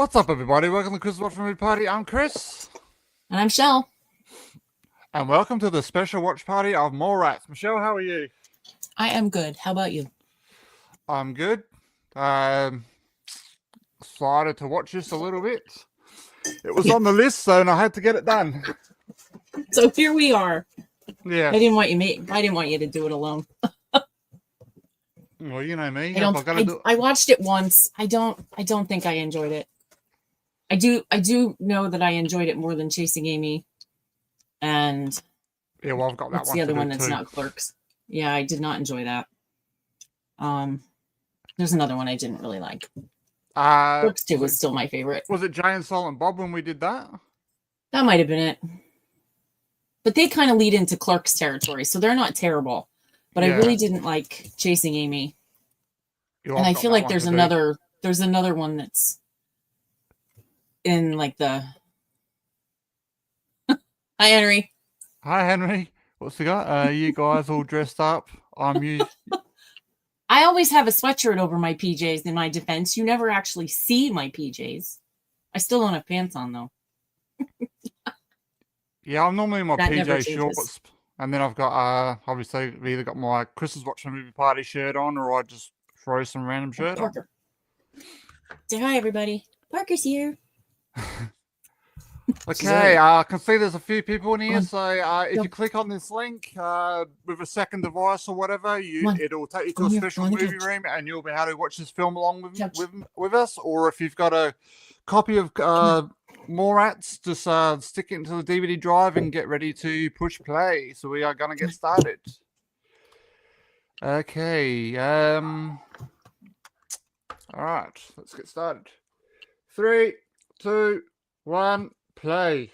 What's up, everybody? Welcome to Chris Watch Movie Party. I'm Chris, And I'm Shell. and welcome to the special watch party of Mallrats. Michelle, how are you? I am good. How about you? I'm good. Um, Excited to watch this a little bit. It was on the list, so I had to get it done. So here we are. Yeah. I didn't want you to do it alone. Well, you know me. I watched it once. I don't think I enjoyed it. I do know that I enjoyed it more than Chasing Amy. And yeah, well, I've got that what's one. the other one that's too. not Clerks? Yeah, I did not enjoy that. There's another one I didn't really like. Clerks 2 was still my favorite. Was it Jay and Silent Bob when we did that? That might have been it. But they kind of lead into Clerks territory, so they're not terrible. But yeah. I really didn't like Chasing Amy. And I feel like there's another one that's in like the Hi Henry. Hi Henry. What's the guy? You guys all dressed up. I always have a sweatshirt over my PJs. In my defense, you never actually see my PJs. I still don't have pants on though. Yeah, I'm normally in my PJ shorts, and then I've got obviously I've either got my Chris's Watching Movie Party shirt on, or I just throw some random shirt Parker. On. Say hi, everybody. Parker's here. Okay, I can see there's a few people in here, so if you click on this link with a second device or whatever, it'll take you to a special movie room, and you'll be able to watch this film along with us. Or if you've got a copy of Mallrats, just stick it into the DVD drive and get ready to push play. So we are going to get started. Okay. All right, let's get started. 3, 2, 1, play.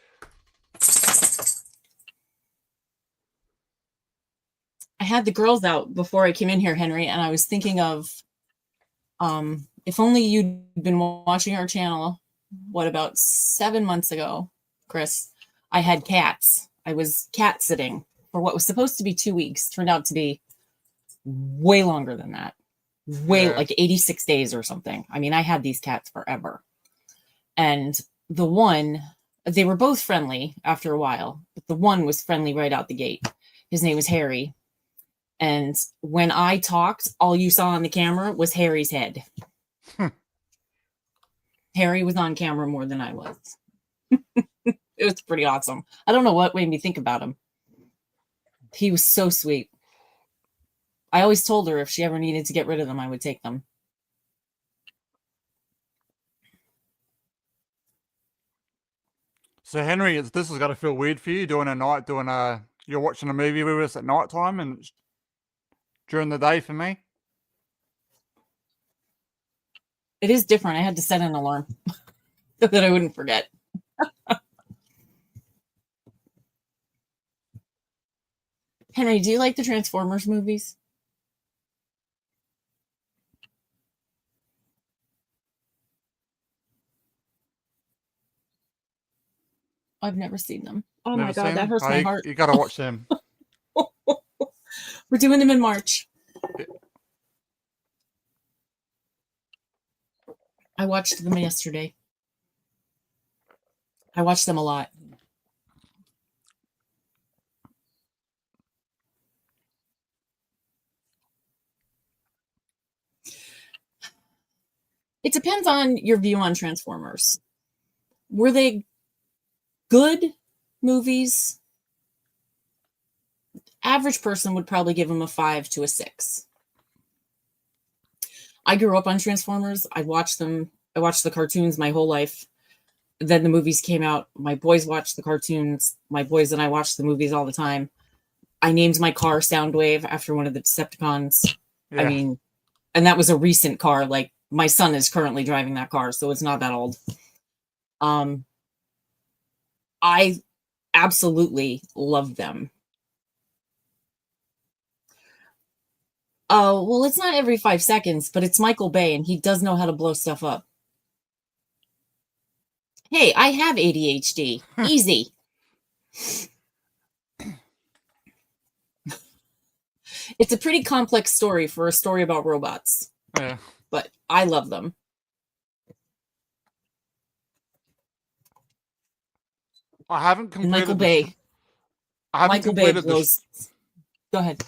I had the girls out before I came in here, Henry, and I was thinking of if only you'd been watching our channel, about 7 months ago, Chris, I had cats. I was cat sitting for what was supposed to be 2 weeks. Turned out to be way longer than that. Like 86 days or something. I mean, I had these cats forever. And the one, they were both friendly after a while, but the one was friendly right out the gate. His name was Harry. And when I talked, all you saw on the camera was Harry's head. Harry was on camera more than I was. It was pretty awesome. I don't know what made me think about him. He was so sweet. I always told her if she ever needed to get rid of them, I would take them. So Henry, this has got to feel weird for you you're watching a movie with us at night time and it's during the day for me. It is different. I had to set an alarm so that I wouldn't forget. Henry, do you like the Transformers movies? I've never seen them. Oh my God, that hurts my heart. You got to watch them. We're doing them in March. Yeah. I watched them yesterday. I watched them a lot. It depends on your view on Transformers. Were they good movies? Average person would probably give them a 5 to a 6. I grew up on Transformers. I watched them. I watched the cartoons my whole life. Then the movies came out. My boys watched the cartoons. My boys and I watched the movies all the time. I named my car Soundwave after one of the Decepticons. Yeah. I mean, and that was a recent car. Like my son is currently driving that car, so it's not that old. I absolutely love them. Oh, well, it's not every 5 seconds, but it's Michael Bay, and he does know how to blow stuff up. Hey, I have ADHD. Easy. It's a pretty complex story for a story about robots. Yeah. But I love them. I haven't And Michael completed Bay. I haven't Michael Bay completed the. blows. Go ahead.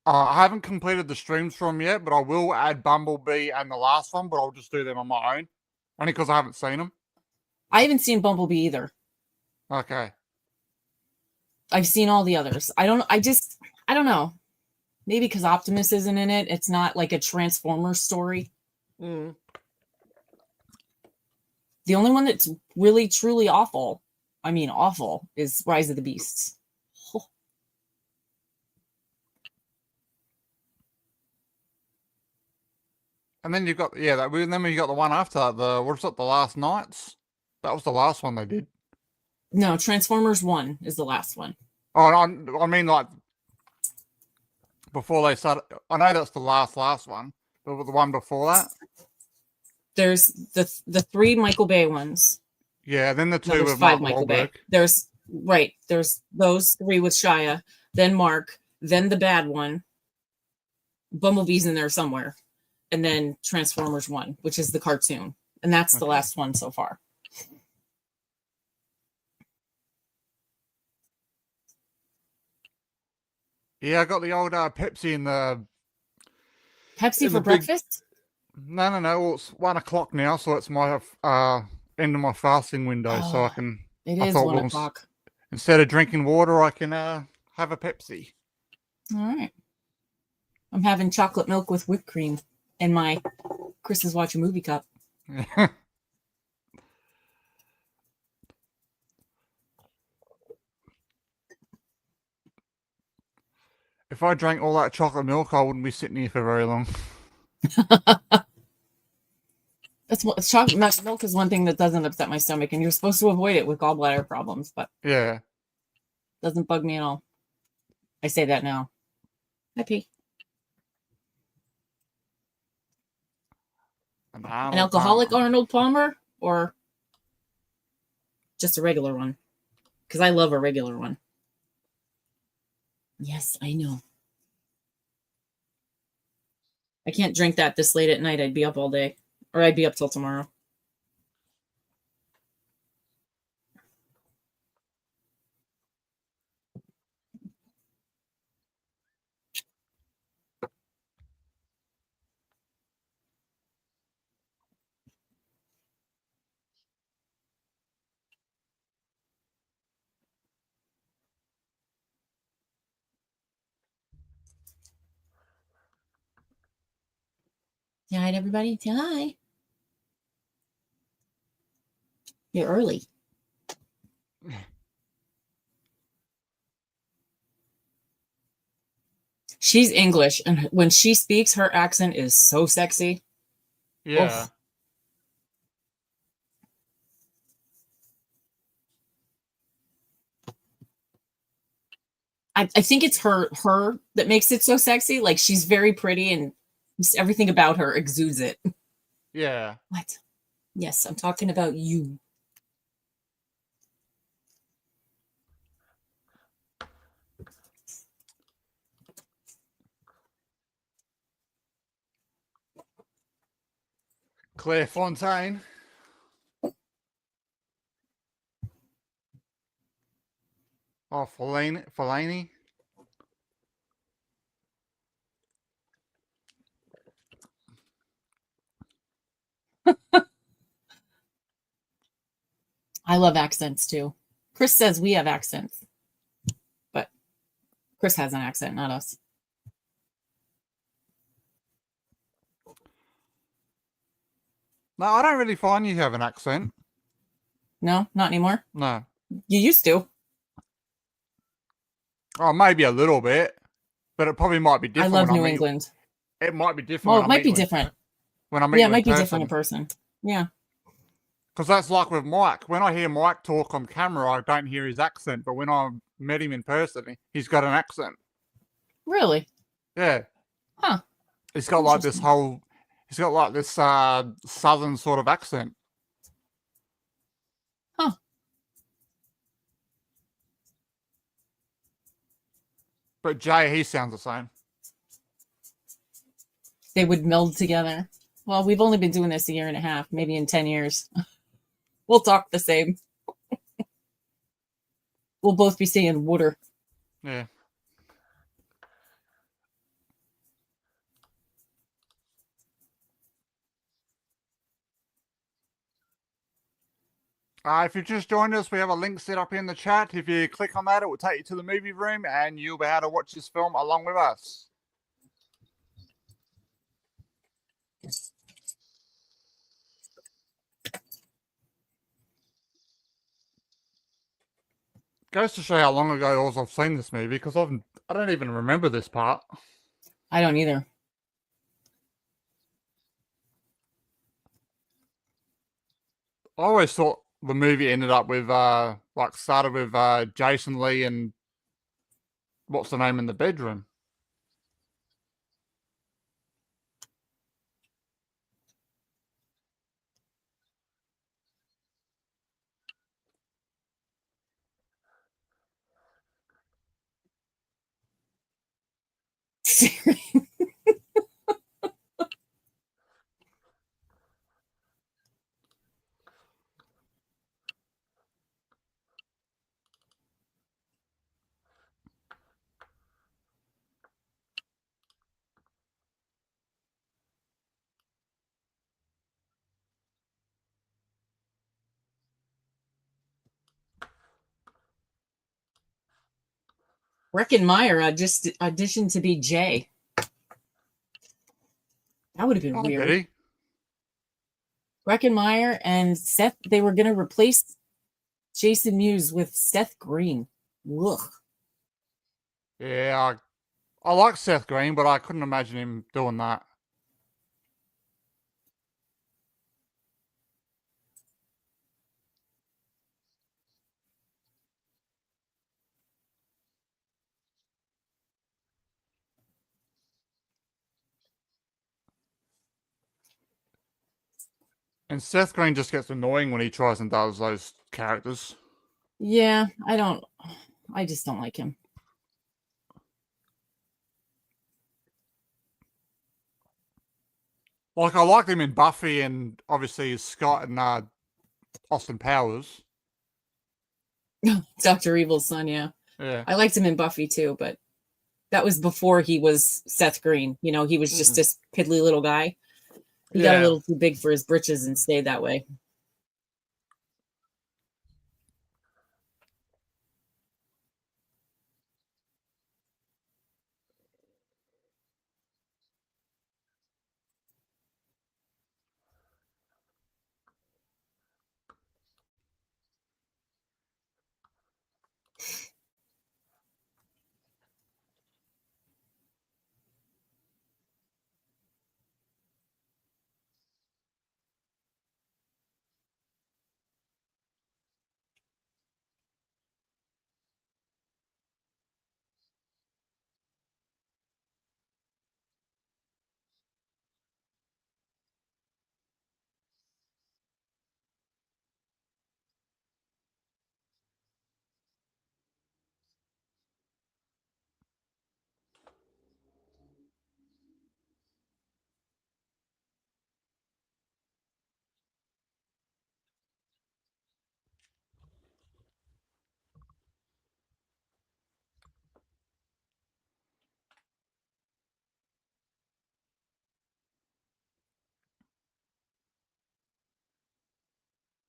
I haven't completed the streams from yet, but I will add Bumblebee and the last one. But I'll just do them on my own, only because I haven't seen them. I haven't seen Bumblebee either. Okay. I've seen all the others. I don't know. Maybe because Optimus isn't in it. It's not like a Transformers story. Mm. The only one that's really, truly awful, is Rise of the Beasts. Oh. And then you've got then you got the one after that. What's it? The Last Knights. That was the last one they did. No, Transformers 1 is the last one. Oh, I mean, like, before they started. I know that's the last one, but the one before that. There's the 3 Michael Bay ones. Yeah, then the 2 there's with 5 Mark Michael Wahlberg. Bay. There's those 3 with Shia, then Mark, then the bad one. Bumblebee's in there somewhere, and then Transformers 1, which is the cartoon, and that's the last one so far. Yeah, I got the old Pepsi in the. Pepsi for breakfast? No. Well, it's 1 o'clock now, so it's my end of my fasting window, so I can. It is 1 o'clock. Instead of drinking water, I can have a Pepsi. All right. I'm having chocolate milk with whipped cream in my Chris is watching movie cup. If I drank all that chocolate milk, I wouldn't be sitting here for very long. That's what chocolate milk is one thing that doesn't upset my stomach, and you're supposed to avoid it with gallbladder problems, but yeah, doesn't bug me at all. I say that now. Happy. An alcoholic Arnold Palmer or just a regular one? Because I love a regular one. Yes, I know. I can't drink that this late at night. I'd be up all day, or I'd be up till tomorrow. Say hi to everybody. Say hi. You're early. She's English, and when she speaks, her accent is so sexy. Yeah. Oof. I think it's her that makes it so sexy. Like, she's very pretty, and everything about her exudes it. Yeah. What? Yes, I'm talking about you. Claire Fontaine. Oh, Fellaini. I love accents too. Chris says we have accents, but Chris has an accent, not us. No, I don't really find you have an accent. No, not anymore. No. You used to. Oh, maybe a little bit, but it probably might be different. I love New England. It might be different. Well, it might be different. When I meet it might be different in person. Yeah. Because that's like with Mike. When I hear Mike talk on camera, I don't hear his accent. But when I met him in person, he's got an accent. Really? Yeah. Huh. He's got like this whole... He's got like this southern sort of accent. Huh. But Jay, he sounds the same. They would meld together. Well, we've only been doing this a year and a half. Maybe in 10 years. We'll talk the same. We'll both be saying water. Yeah. If you've just joined us, we have a link set up in the chat. If you click on that, it will take you to the movie room and you'll be able to watch this film along with us. Goes to show how long ago it was I've seen this movie, because I don't even remember this part. I don't either. I always thought the movie ended up with started with Jason Lee and what's the name in the bedroom. Breckenmeyer just auditioned to be Jay. That would have been weird. Did he? Breckenmeyer and Seth, they were going to replace Jason Mewes with Seth Green. Ugh. Yeah, I like Seth Green, but I couldn't imagine him doing that. And Seth Green just gets annoying when he tries and does those characters. Yeah, I just don't like him. Like, I liked him in Buffy and obviously Scott and Austin Powers. Dr. Evil's son, yeah. Yeah. I liked him in Buffy too, but that was before he was Seth Green. You know, he was just this piddly little guy. He got a little too big for his britches and stayed that way.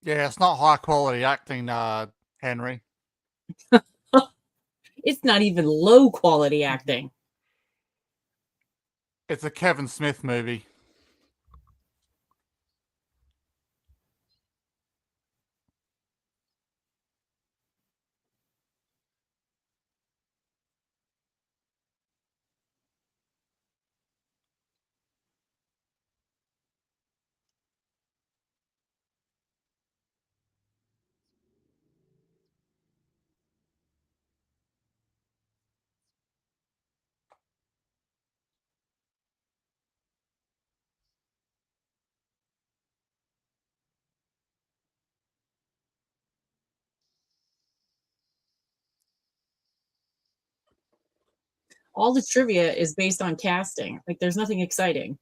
Yeah, it's not high quality acting, Henry. It's not even low quality acting. It's a Kevin Smith movie. All the trivia is based on casting. Like, there's nothing exciting.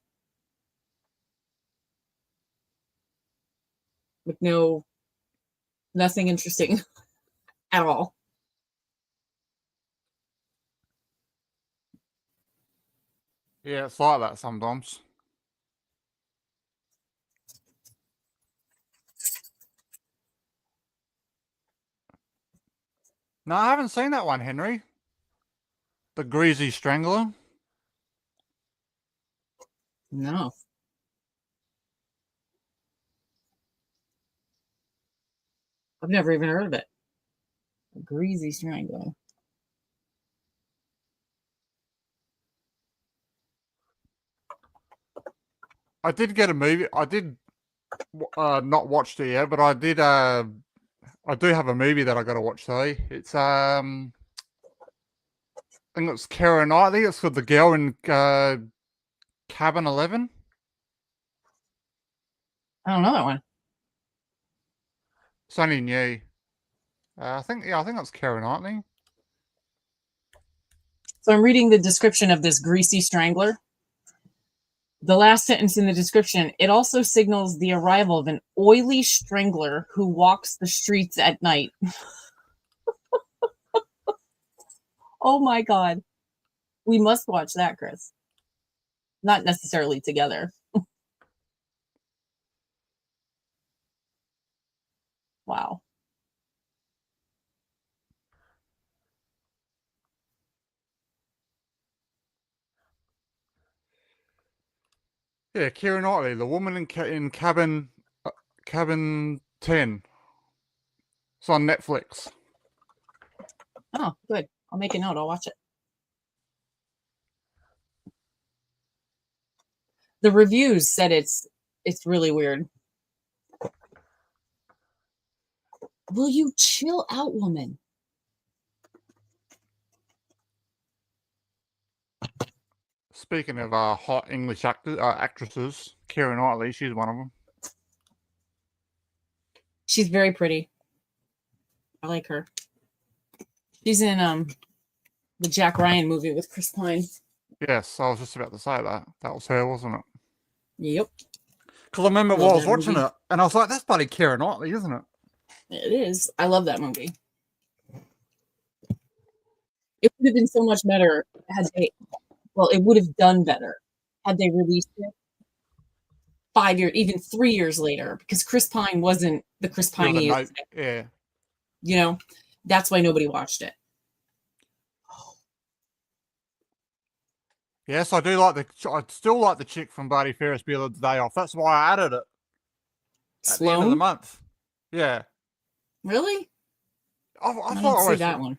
Like, nothing interesting at all. Yeah, it's like that sometimes. No, I haven't seen that one, Henry. The Greasy Strangler. No. I've never even heard of it. A greasy strangler. I did get a movie. I did not watched it yet, but I did. I do have a movie that I got to watch though. It's I think it's Keira Knightley. It's called The Girl in Cabin 11. I don't know that one. It's only new. I think that's Keira Knightley. So I'm reading the description of this greasy strangler. The last sentence in the description, it also signals the arrival of an oily strangler who walks the streets at night. Oh my God. We must watch that, Chris. Not necessarily together. Wow. Yeah, Keira Knightley, the woman in Cabin 10. It's on Netflix. Oh, good. I'll make a note. I'll watch it. The reviews said it's really weird. Will you chill out, woman? Speaking of hot English actresses, Keira Knightley, she's one of them. She's very pretty. I like her. She's in the Jack Ryan movie with Chris Pine. Yes, I was just about to say that. That was her, wasn't it? Yep. Because I remember while I was watching movie. it, and I was like, that's bloody Keira Knightley, isn't it? It is. I love that movie. It would have been so much better had they, well, it would have done better had they released it 5 years, even 3 years later, because Chris Pine wasn't the Chris He was Pine a he no, is today. yeah. You know, that's why nobody watched it. Yes, I do like I still like the chick from Bloody Ferris Bueller The Day Off. That's why I added it at the end of the Sloane? month. Yeah. Really? I I thought don't see always, that one.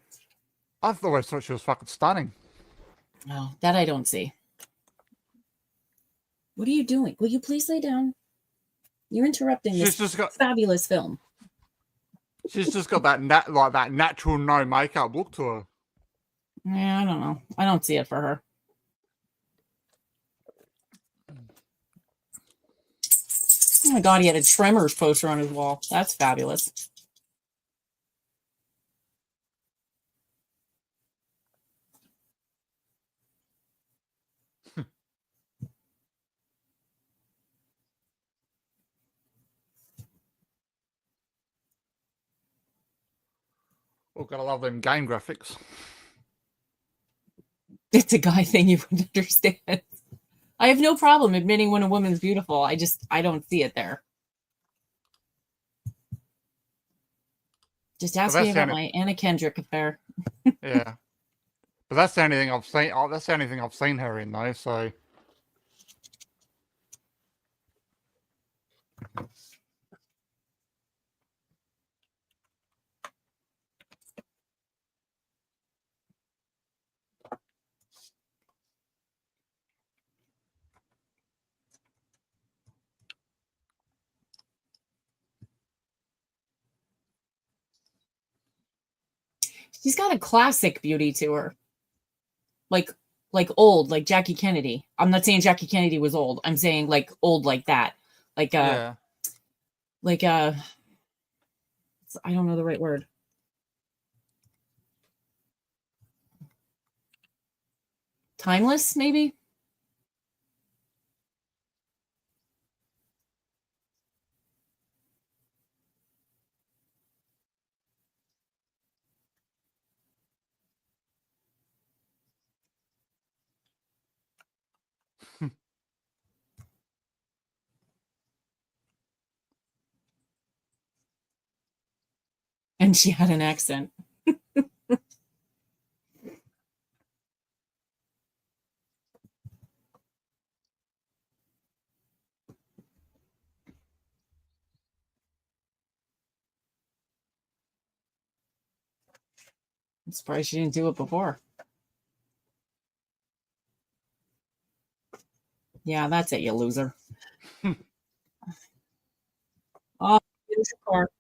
I've always thought she was fucking stunning. Oh, that I don't see. What are you doing? Will you please lay down? You're interrupting this fabulous film. She's just got that that natural no makeup look to her. Yeah, I don't know. I don't see it for her. Oh my God, he had a Tremors poster on his wall. That's fabulous. Oh, gotta love them game graphics. It's a guy thing you would understand. I have no problem admitting when a woman's beautiful. I don't see it there. Just ask me about my Anna Kendrick affair. Yeah. But that's the only thing I've seen. Oh, that's the only thing I've seen her in, though. So. She's got a classic beauty to her. Like old, like Jackie Kennedy. I'm not saying Jackie Kennedy was old. I'm saying like old like that. Like yeah. Like I don't know the right word. Timeless, maybe? And she had an accent. I'm surprised she didn't do it before. Yeah, that's it, you loser. Oh, here's your car.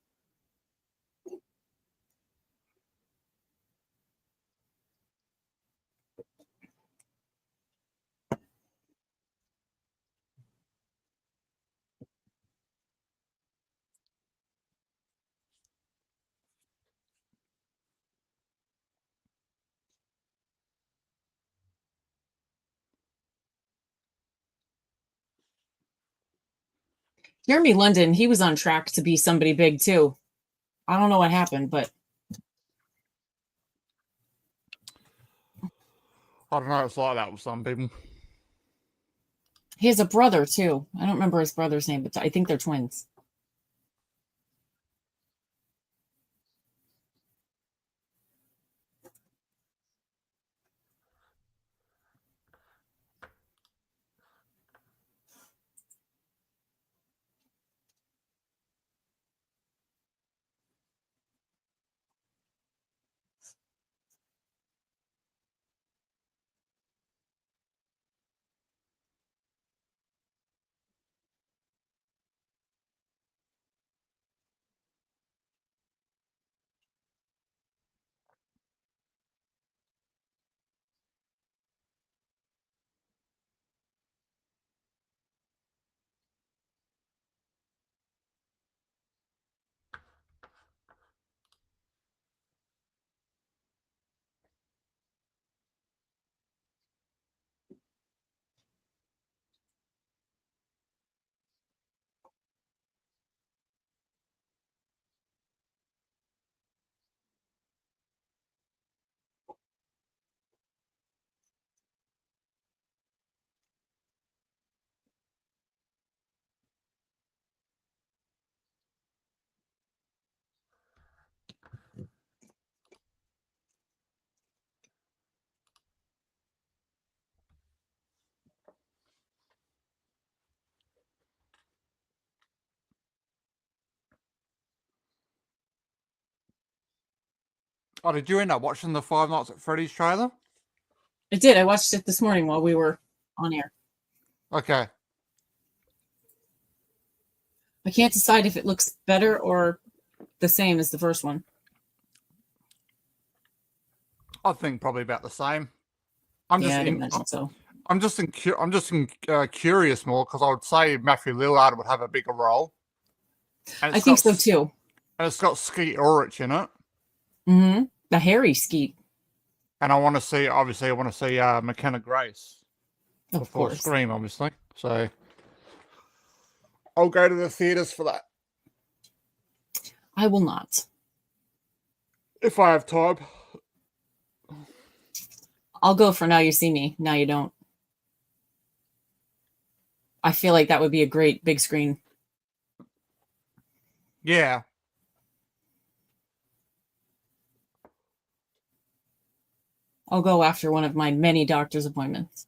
Jeremy London, he was on track to be somebody big too. I don't know what happened, but I don't know. It's like that with some people. he has a brother too. I don't remember his brother's name, but I think they're twins. Oh, did you end up watching the Five Nights at Freddy's trailer? I did. I watched it this morning while we were on air. Okay. I can't decide if it looks better or the same as the first one. I think probably about the same. Yeah, I'd imagine so. I'm just curious more because I would say Matthew Lillard would have a bigger role. I think so too. And it's got Skeet Ulrich in it. Mm-hmm. The hairy Skeet. And I want to see, obviously, McKenna Grace before course. Scream, obviously. So I'll go to the theaters for that. I will not. If I have time. I'll go for Now You See Me, Now You Don't. I feel like that would be a great big screen. Yeah. I'll go after one of my many doctor's appointments.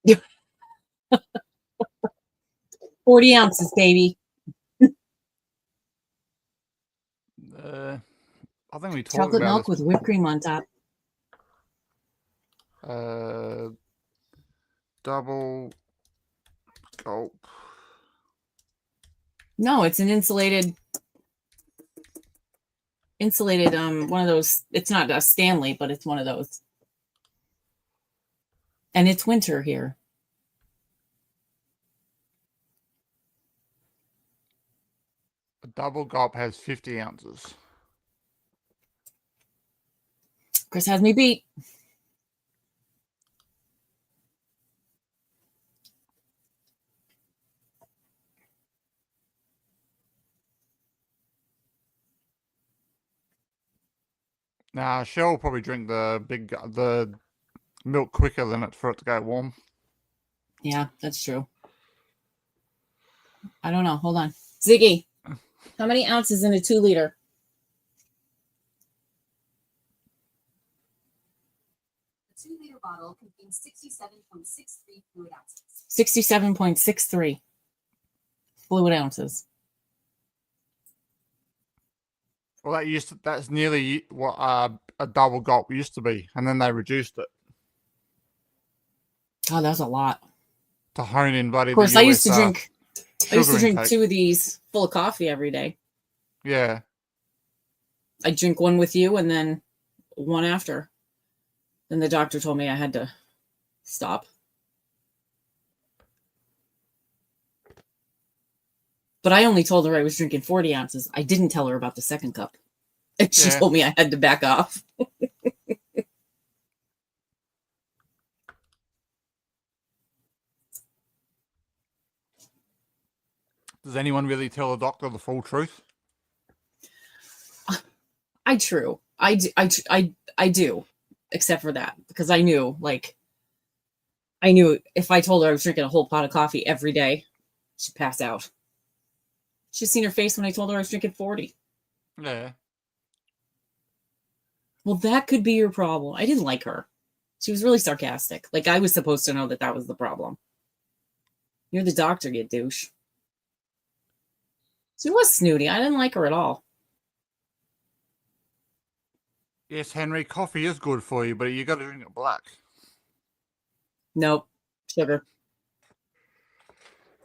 Yeah. 40 ounces, baby. I think we talked Chocolate about milk this. with whipped cream on top. Double gulp. No, it's an insulated. insulated, one of those. It's not a Stanley, but it's one of those. And it's winter here. A double gulp has 50 ounces. Chris has me beat. Nah, Shell will probably drink the milk quicker than it for it to go warm. Yeah, that's true. I don't know. Hold on. Ziggy, how many ounces in a 2 liter? The 2 liter bottle contains 67.63 fluid ounces. 67.63 fluid ounces. Well, that's nearly what a double gulp used to be, and then they reduced it. Oh, that's a lot. To hone in, buddy. Of course, I used to drink 2 of these full of coffee every day. Yeah. I drink one with you and then one after. Then the doctor told me I had to stop. But I only told her I was drinking 40 ounces. I didn't tell her about the second cup. And she told me I had to back off. Does anyone really tell a doctor the full truth? I do, except for that, because I knew if I told her I was drinking a whole pot of coffee every day, she'd pass out. She'd seen her face when I told her I was drinking 40. Yeah. Well, that could be your problem. I didn't like her. She was really sarcastic. Like, I was supposed to know that was the problem. You're the doctor, you douche. She was snooty. I didn't like her at all. Yes, Henry, coffee is good for you, but you got to drink it black. Nope. Sugar.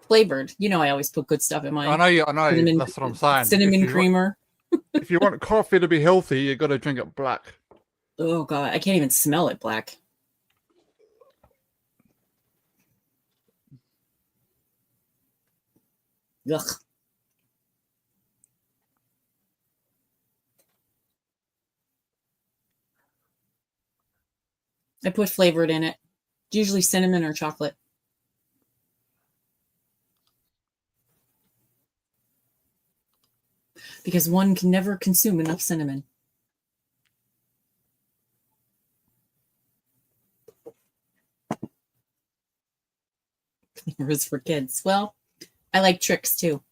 Flavored. You know I always put good stuff in mine. I know. That's what I'm saying. Cinnamon creamer. If you want coffee to be healthy, you got to drink it black. Oh, God. I can't even smell it black. Ugh. I put flavored in it. Usually cinnamon or chocolate. Because one can never consume enough cinnamon. Flavors for kids. Well, I like tricks too.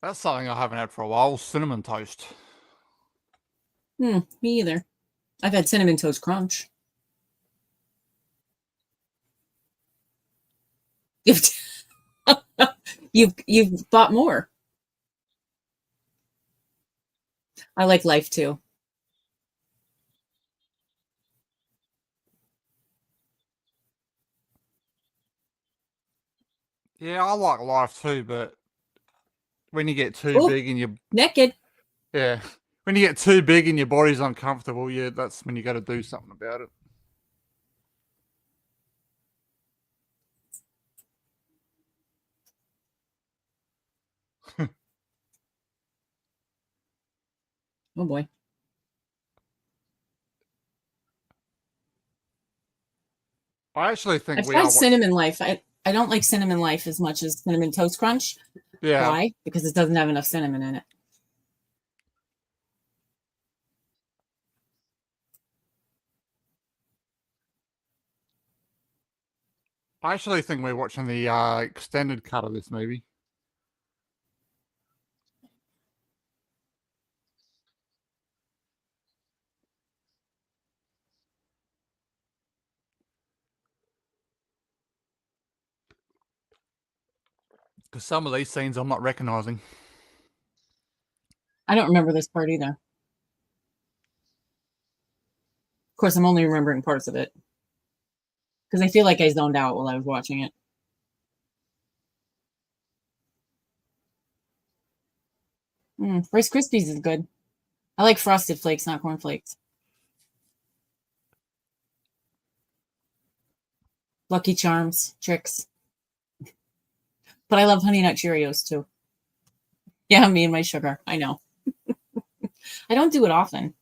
That's something I haven't had for a while. Cinnamon toast. Me either. I've had cinnamon toast crunch. You've bought more. I like Life too. Yeah, I like Life too, but when you get too big and you're naked. Yeah. When you get too big and your body's uncomfortable, that's when you got to do something about it. Oh boy. I actually think I've tried Cinnamon Life. I don't like Cinnamon Life as much as Cinnamon Toast Crunch. Yeah. Why? Because it doesn't have enough cinnamon in it. I actually think we're watching the extended cut of this movie. Because some of these scenes I'm not recognizing. I don't remember this part either. Of course, I'm only remembering parts of it. because I feel like I zoned out while I was watching it. Rice Krispies is good. I like Frosted Flakes, not Corn Flakes. Lucky Charms, Tricks. But I love Honey Nut Cheerios too. Yeah, me and my sugar. I know. I don't do it often.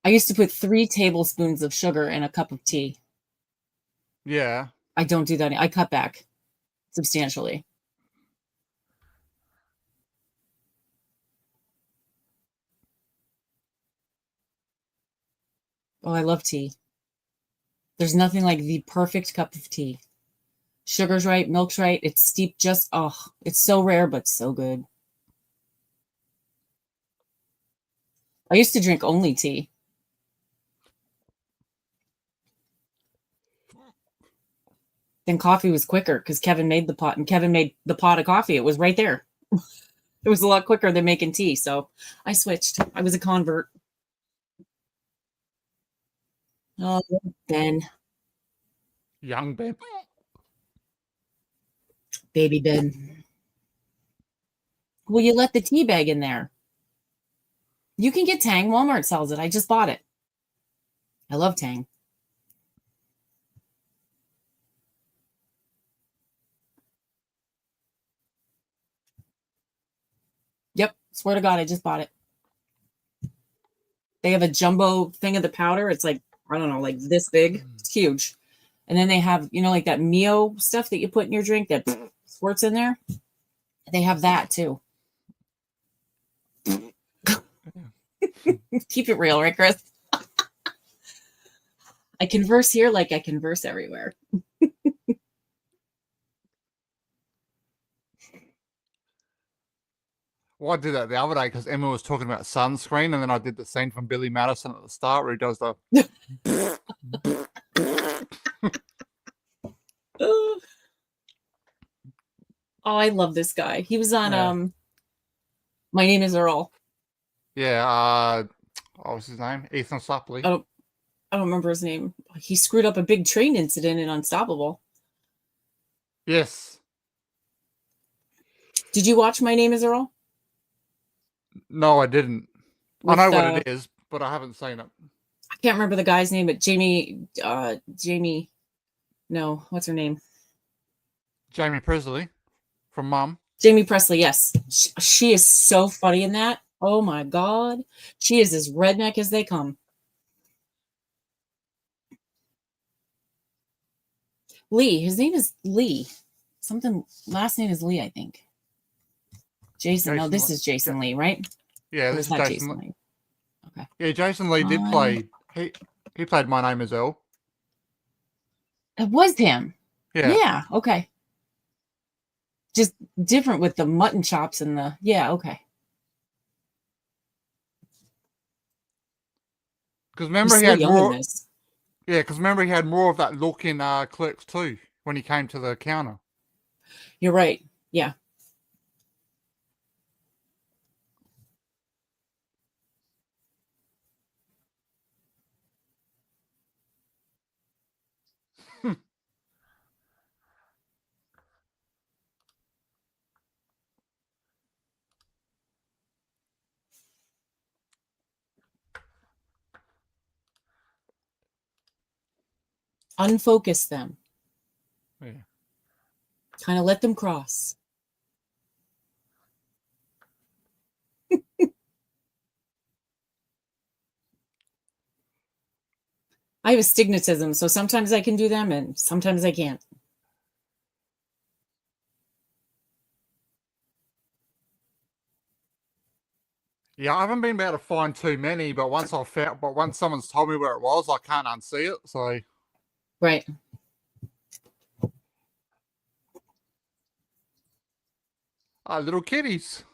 I used to put 3 tablespoons of sugar in a cup of tea. Yeah. I don't do that. I cut back substantially. Oh, I love tea. There's nothing like the perfect cup of tea. Sugar's right, milk's right. It's steeped just, oh, it's so rare, but so good. I used to drink only tea. Then coffee was quicker because Kevin made the pot and Kevin made the pot of coffee. It was right there. It was a lot quicker than making tea. So I switched. I was a convert. Oh, Ben. Young Ben. Baby Ben. Well, you let the tea bag in there. You can get Tang. Walmart sells it. I just bought it. I love Tang. Yep. Swear to God, I just bought it. They have a jumbo thing of the powder. It's like, I don't know, like this big. It's huge. And then they have, like that Mio stuff that you put in your drink that squirts in there. They have that too. Keep it real, right, Chris? I converse here like I converse everywhere. Well, I did that the other day because Emma was talking about sunscreen, and then I did the scene from Billy Madison at the start where he does the. Oh, I love this guy. He was on My Name is Earl. Yeah, what was his name? Ethan Suplee. I don't remember his name. He screwed up a big train incident in Unstoppable. Yes. Did you watch My Name is Earl? No, I didn't. With, I know what it is, but I haven't seen it. I can't remember the guy's name, but Jamie, no, what's her name? Jamie Presley from Mum. Jamie Presley, yes. She is so funny in that. Oh my God. She is as redneck as they come. Lee, his name is Lee. Something, last name is Lee, I think. Jason, no, this is Jason Lee, right? Yeah, this is Jason Lee. Okay. Yeah, Jason Lee did play. He played My Name is Earl. It was him. Yeah. Okay. Just different with the mutton chops and the okay. Because remember he had more. Yeah, because remember he had more of that look in Clerks 2 when he came to the counter. You're right. Yeah. Unfocus them. Yeah. Kind of let them cross. I have astigmatism, so sometimes I can do them and sometimes I can't. Yeah, I haven't been able to find too many, but once someone's told me where it was, I can't unsee it. So. Right. Little kitties.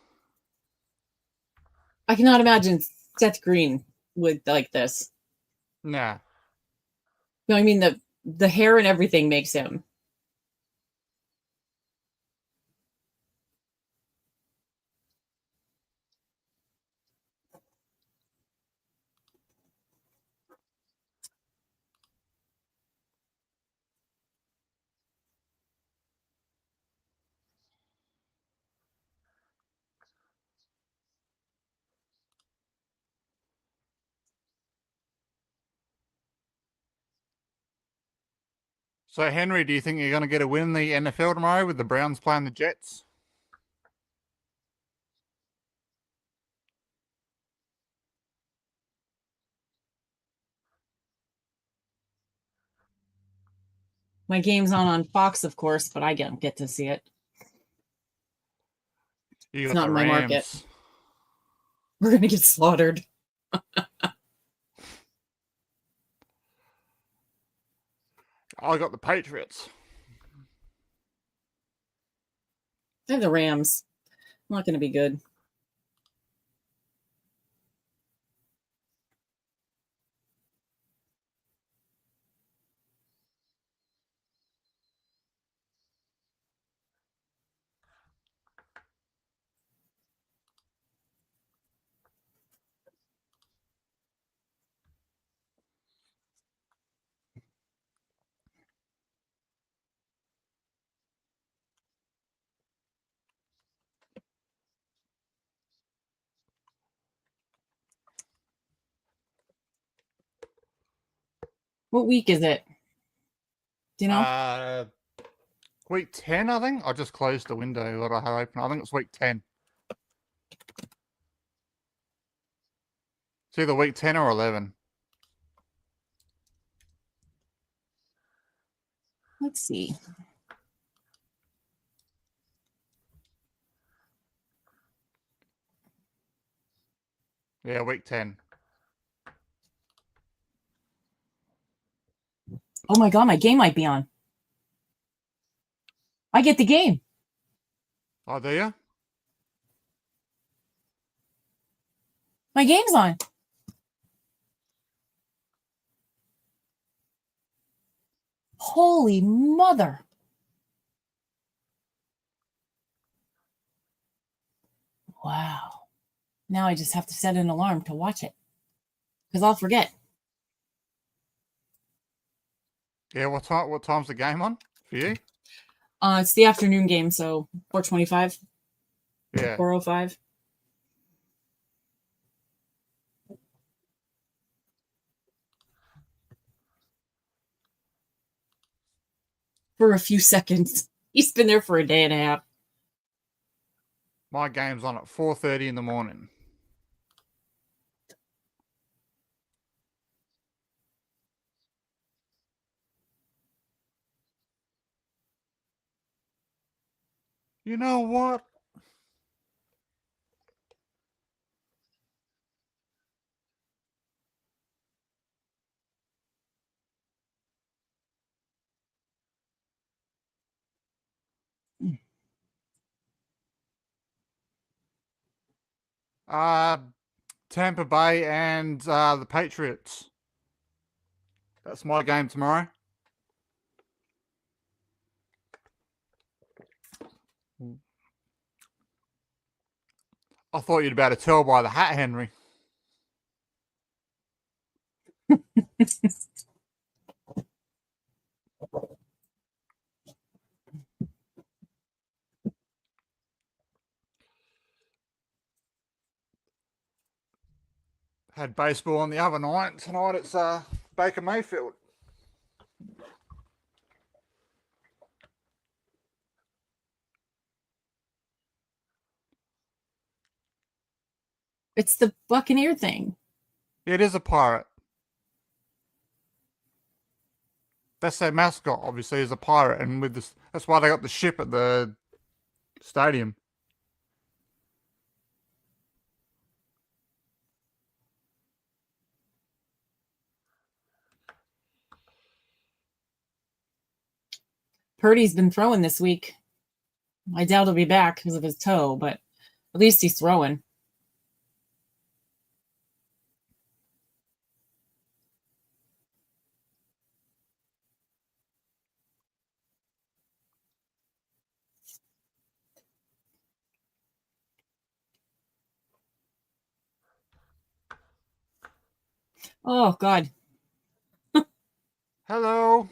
I cannot imagine Seth Green would like this. Nah. No, I mean the hair and everything makes him. So, Henry, do you think you're going to get a win in the NFL tomorrow with the Browns playing the Jets? My game's on Fox, of course, but I don't get to see it. You got It's not the in my market. Rams. We're going to get slaughtered. I got the Patriots. I have the Rams. Not going to be good. What week is it? Do you know? Week 10, I think. I just closed the window that I had open. I think it's week 10. It's either week 10 or 11. Let's see. Yeah, week 10. Oh my God, my game might be on. I get the game. Oh, do you? My game's on. Holy mother. Wow. Now I just have to set an alarm to watch it because I'll forget. Yeah, what time's the game on for you? It's the afternoon game, so 4:25. Yeah. 4:05. For a few seconds. He's been there for a day and a half. My game's on at 4:30 in the morning. You know what? Tampa Bay and the Patriots. That's my game tomorrow. I thought you'd be able to tell by the hat, Henry. Had baseball on the other night. Tonight it's Baker Mayfield. It's the Buccaneer thing. It is a pirate. That's their mascot, obviously, is a pirate, and with this, that's why they got the ship at the stadium. Purdy's been throwing this week. I doubt he'll be back because of his toe, but at least he's throwing. Oh, God. Hello.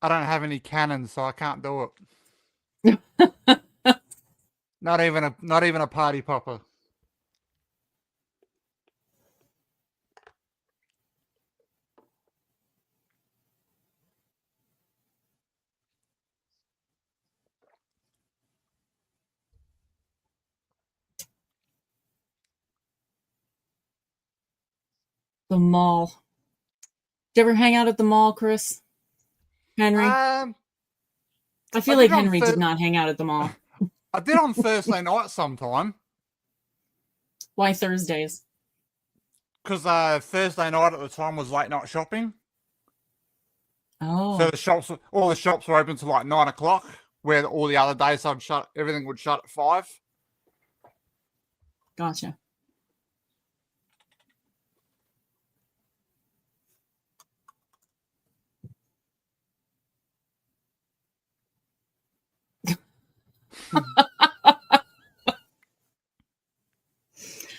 I don't have any cannons, so I can't do it. Not even a party popper. The mall. Did you ever hang out at the mall, Chris? Henry? I I feel like Henry did not hang out at the mall. I did on Thursday night sometime. Why Thursdays? Because Thursday night at the time was late night shopping. Oh. So all the shops were open to like 9 o'clock, where all the other days everything would shut at 5. Gotcha.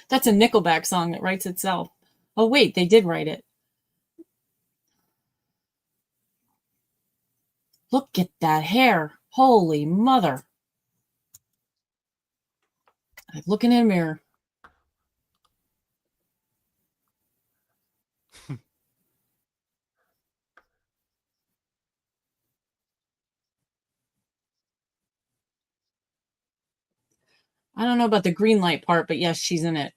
That's a Nickelback song that writes itself. Oh, wait, they did write it. Look at that hair. Holy mother. I'm looking in a mirror. I don't know about the green light part, but yes, she's in it.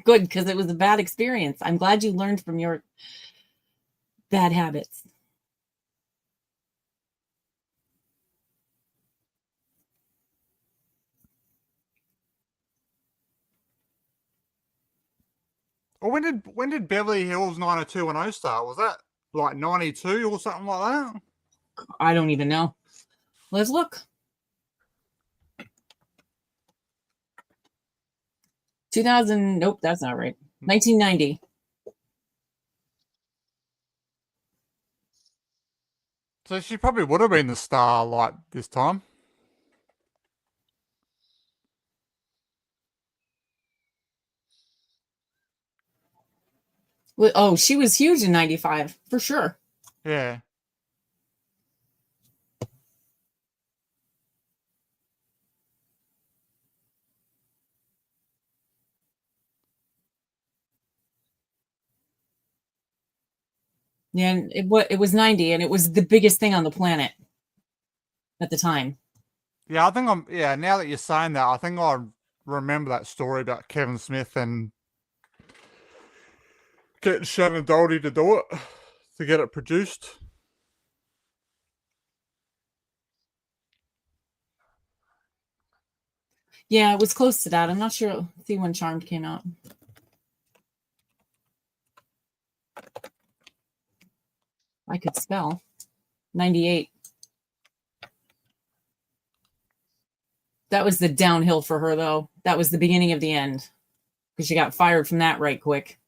Good, because it was a bad experience. I'm glad you learned from your bad habits. Well, when did Beverly Hills 90210 start? Was that like 92 or something like that? I don't even know. Let's look. 2000. Nope, that's not right. 1990. So she probably would have been the star like this time. Oh, she was huge in 95, for sure. Yeah. Yeah, and it was 90, and it was the biggest thing on the planet at the time. Yeah, now that you're saying that, I think I remember that story about Kevin Smith and getting Shannon Doherty to do it, to get it produced. Yeah, it was close to that. I'm not sure. Let's see when Charmed came out. I could spell. 98. That was the downhill for her, though. That was the beginning of the end, because she got fired from that right quick.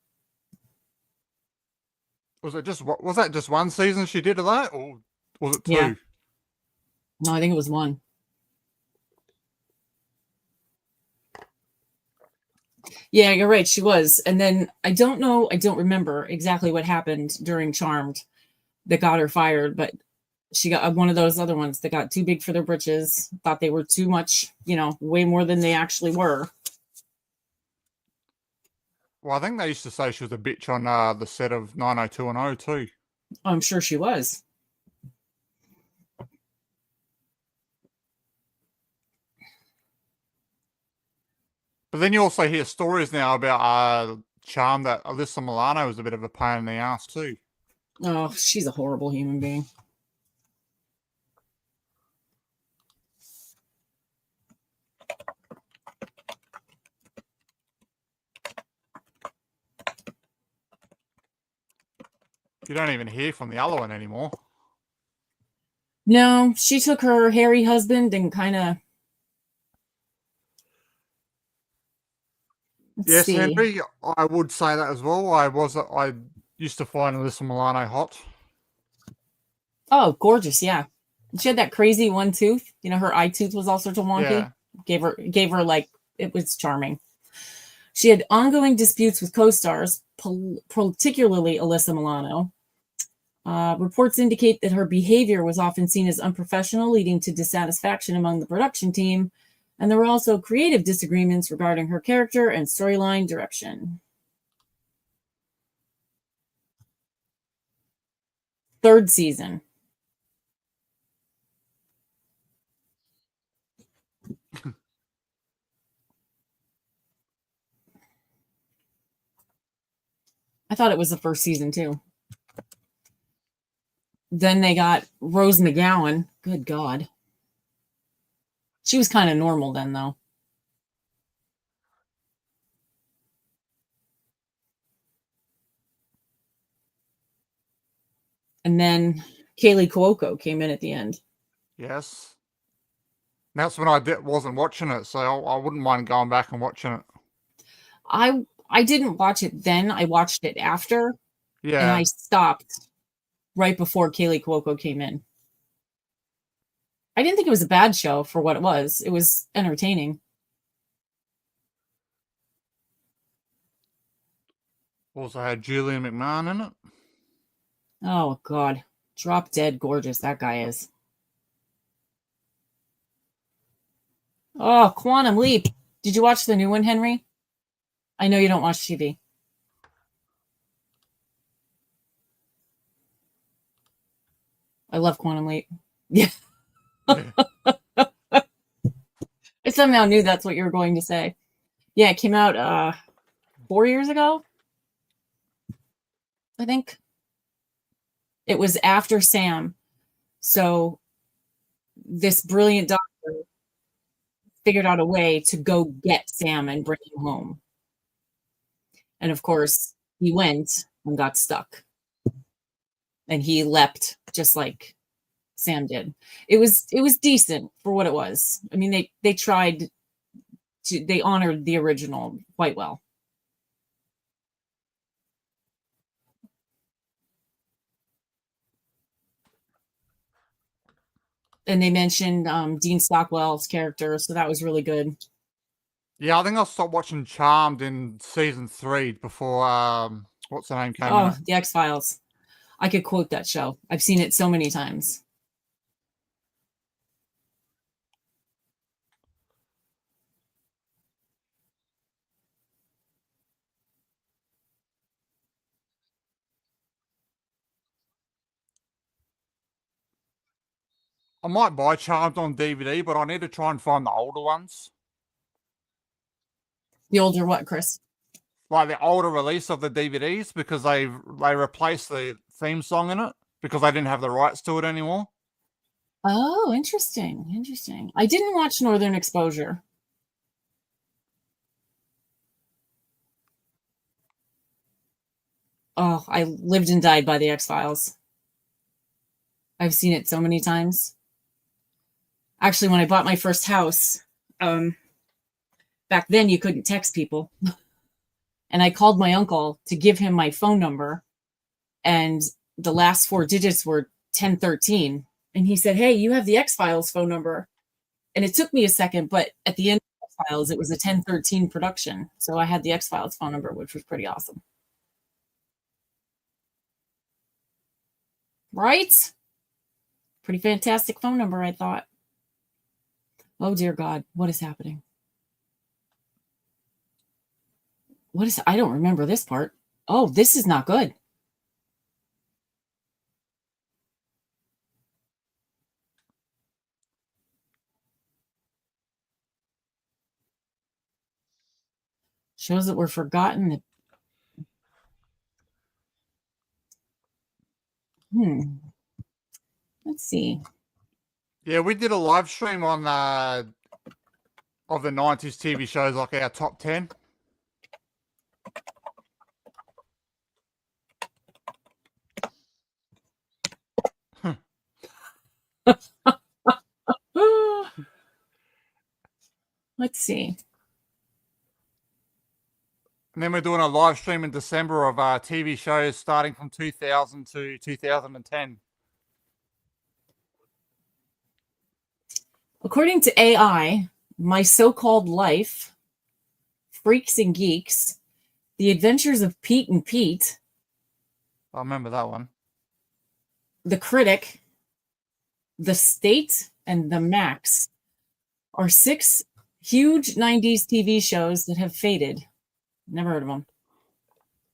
Was that just one season she did of that, or was it 2? Yeah. No, I think it was 1. Yeah, you're right. She was. And then I don't remember exactly what happened during Charmed that got her fired, but she got one of those other ones that got too big for their britches, thought they were too much, way more than they actually were. Well, I think they used to say she was a bitch on the set of 90210 too. Oh, I'm sure she was. But then you also hear stories now about Charm that Alyssa Milano was a bit of a pain in the ass too. Oh, she's a horrible human being. You don't even hear from the other one anymore. No, she took her hairy husband and kind of. Yes, see. Henry, I would say that as well. I used to find Alyssa Milano hot. Oh, gorgeous! Yeah, she had that crazy one tooth. Her eye tooth was all sorts of wonky. Yeah. Gave her like, it was charming. She had ongoing disputes with co-stars, particularly Alyssa Milano. Reports indicate that her behavior was often seen as unprofessional, leading to dissatisfaction among the production team. And there were also creative disagreements regarding her character and storyline direction. Third season. I thought it was the first season too. Then they got Rose McGowan. Good God. She was kind of normal then, though. And then Kaylee Cuoco came in at the end. Yes. That's when I wasn't watching it, so I wouldn't mind going back and watching it. I didn't watch it then. I watched it after. Yeah. And I stopped right before Kaylee Cuoco came in. I didn't think it was a bad show for what it was. It was entertaining. Also had Julian McMahon in it. Oh, God. Drop dead gorgeous that guy is. Oh, Quantum Leap. Did you watch the new one, Henry? I know you don't watch TV. I love Quantum Leap. Yeah. I somehow knew that's what you were going to say. Yeah, it came out 4 years ago, I think. It was after Sam. So this brilliant doctor figured out a way to go get Sam and bring him home. And of course, he went and got stuck. And he leapt just like Sam did. It was decent for what it was. I mean, they tried to, they honored the original quite well. And they mentioned Dean Stockwell's character, so that was really good. Yeah, I think I stopped watching Charmed in season 3 before what's the name came Oh, out. The X-Files. I could quote that show. I've seen it so many times. I might buy Charmed on DVD, but I need to try and find the older ones. The older what, Chris? Like the older release of the DVDs, because they replaced the theme song in it because they didn't have the rights to it anymore. Oh, interesting. Interesting. I didn't watch Northern Exposure. Oh, I lived and died by the X-Files. I've seen it so many times. Actually, when I bought my first house, back then you couldn't text people. And I called my uncle to give him my phone number. And the last 4 digits were 1013. And he said, "Hey, you have the X-Files phone number." And it took me a second, but at the end of X-Files, it was a 1013 production. So I had the X-Files phone number, which was pretty awesome. Right? Pretty fantastic phone number, I thought. Oh, dear God. What is happening? I don't remember this part. Oh, this is not good. Shows that were forgotten. Let's see. Yeah, we did a live stream on of the 90s TV shows, like our top 10. Let's see. And then we're doing a live stream in December of TV shows starting from 2000 to 2010. According to AI, my so-called life Freaks and Geeks, The Adventures of Pete and Pete, I remember that one. The Critic, The State, and The Max are 6 huge 90s TV shows that have faded. Never heard of them.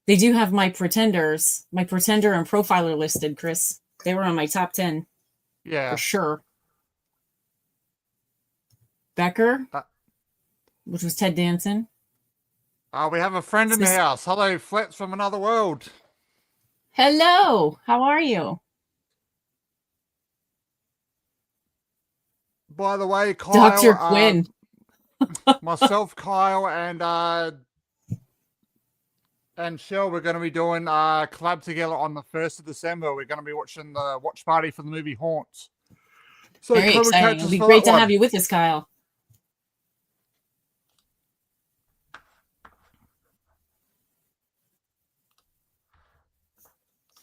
They do have my Pretender and Profiler listed, Chris. They were on my top 10. Yeah. For sure. Becker, which was Ted Danson. We have a friend in the house. Hello, Flats from another world. Hello. How are you? By the way, Kyle. Dr. Quinn. Myself, Kyle, and Shell, we're going to be doing a collab together on the 1st of December. We're going to be watching the watch party for the movie Haunts. So very exciting. It'll be great to have you with us, Kyle.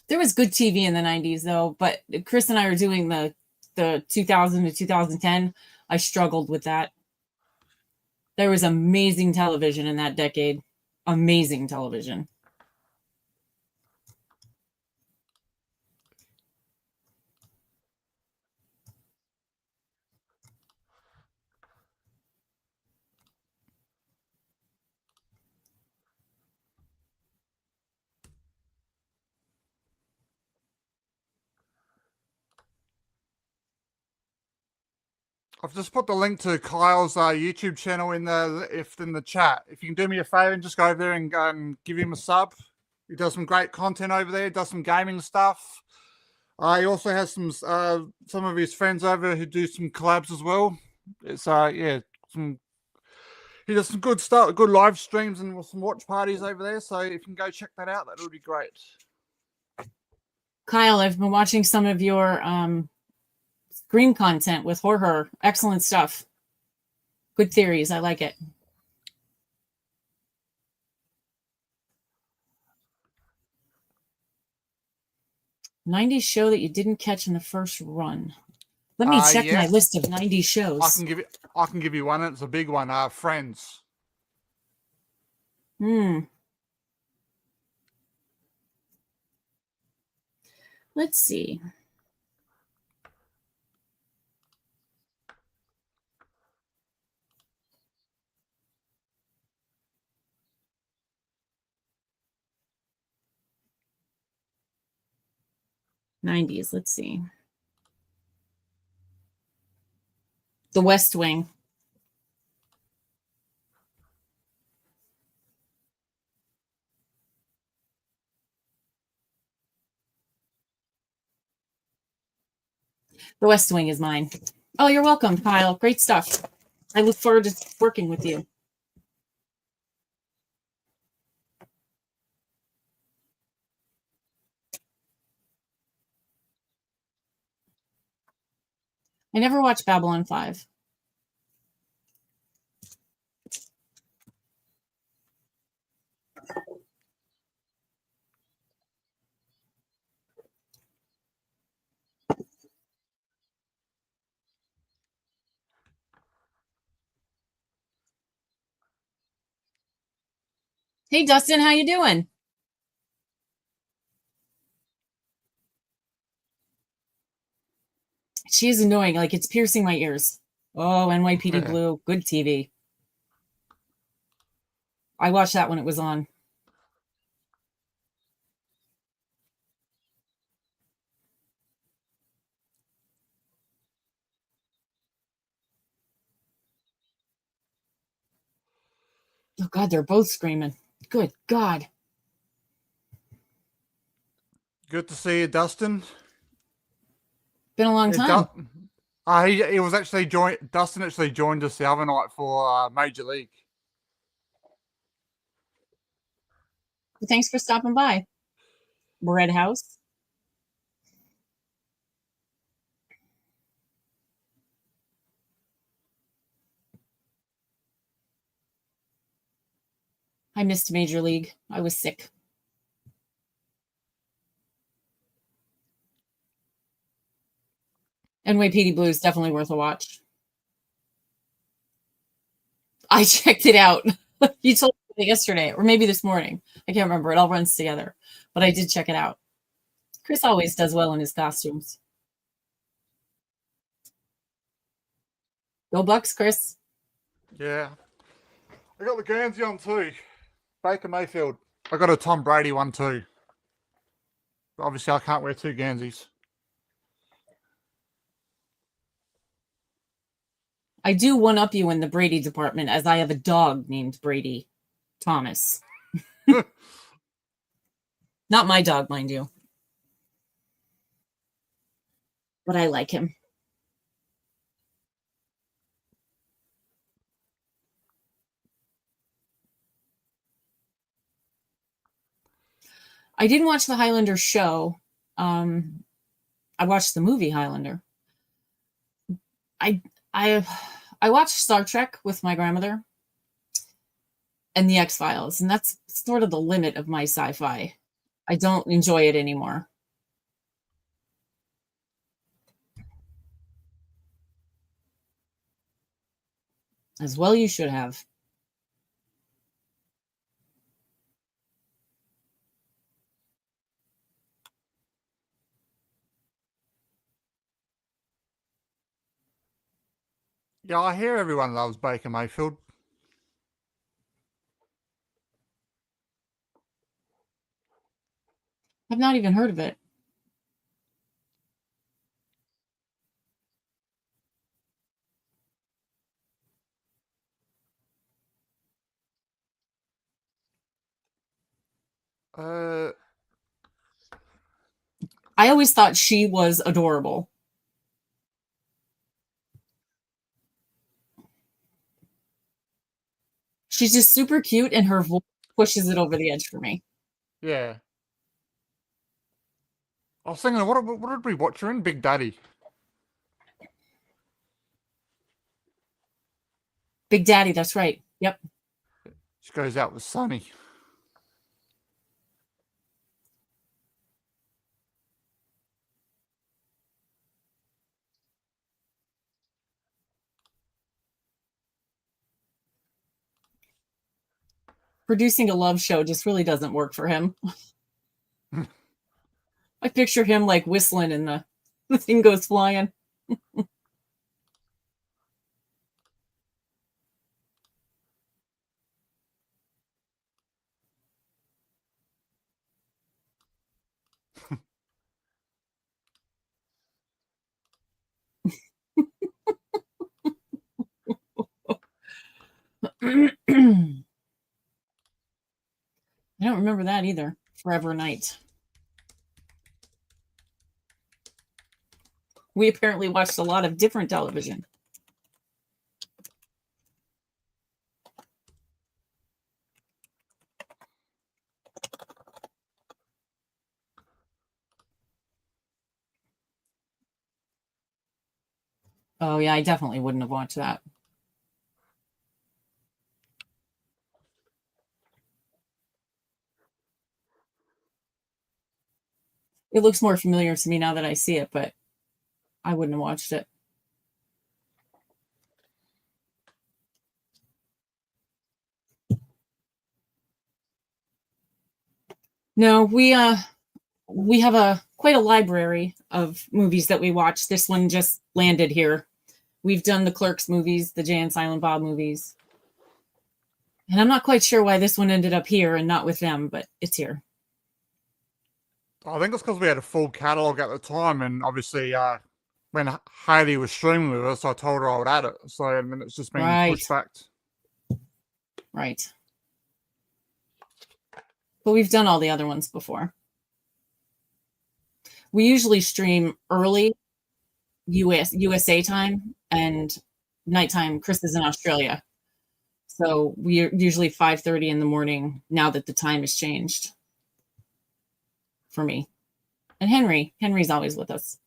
There was good TV in the 90s, though, but Chris and I are doing the 2000 to 2010. I struggled with that. There was amazing television in that decade. Amazing television. I've just put the link to Kyle's YouTube channel in the chat. If you can do me a favor and just go over there and give him a sub. He does some great content over there. Does some gaming stuff. He also has some of his friends over who do some collabs as well. It's he does some good stuff, good live streams and some watch parties over there. So if you can go check that out, that would be great. Kyle, I've been watching some of your Scream content with horror. Excellent stuff. Good theories. I like it. '90s show that you didn't catch in the first run. Let me check my list of '90s shows. I can give you one. It's a big one. Friends. Let's see. '90s. Let's see. The West Wing. The West Wing is mine. Oh, you're welcome, Kyle. Great stuff. I look forward to working with you. I never watched Babylon 5. Hey, Dustin, how you doing? She is annoying. Like, it's piercing my ears. Oh, NYPD Blue. Good TV. I watched that when it was on. Oh, God, they're both screaming. Good God. Good to see you, Dustin. Been a long time. He was actually Dustin actually joined us the other night for Major League. Thanks for stopping by. Red House. I missed Major League. I was sick. NYPD Blue is definitely worth a watch. I checked it out. You told yesterday, or maybe this morning. I can't remember. It all runs together. But I did check it out. Chris always does well in his costumes. Go Bucks, Chris. Yeah. I got the Guernsey on too. Baker Mayfield. I got a Tom Brady one too. But obviously, I can't wear two Guernseys. I do one up you in the Brady department, as I have a dog named Brady Thomas. Not my dog, mind you. But I like him. I didn't watch the Highlander show. I watched the movie Highlander. I watched Star Trek with my grandmother and the X-Files, and that's sort of the limit of my sci-fi. I don't enjoy it anymore. As well you should have. Yeah, I hear everyone loves Baker Mayfield. I've not even heard of it. I always thought she was adorable. She's just super cute, and her voice pushes it over the edge for me. Yeah. I was thinking, what did we watch her in? Big Daddy. Big Daddy, that's right. Yep. She goes out with Sonny. Producing a love show just really doesn't work for him. I picture him like whistling and the thing goes flying. I don't remember that either. Forever Night. We apparently watched a lot of different television. Oh, yeah, I definitely wouldn't have watched that. It looks more familiar to me now that I see it, but I wouldn't have watched it. No, we have quite a library of movies that we watch. This one just landed here. We've done the Clerks movies, the Jay and Silent Bob movies. And I'm not quite sure why this one ended up here and not with them, but it's here. I think it's because we had a full catalogue at the time, and obviously when Heidi was streaming with us, I told her I would add it. So, and then it's just been pushed back. Right. But we've done all the other ones before. We usually stream early USA time and nighttime. Chris is in Australia. So we're usually 5:30 in the morning now that the time has changed for me. And Henry's always with us.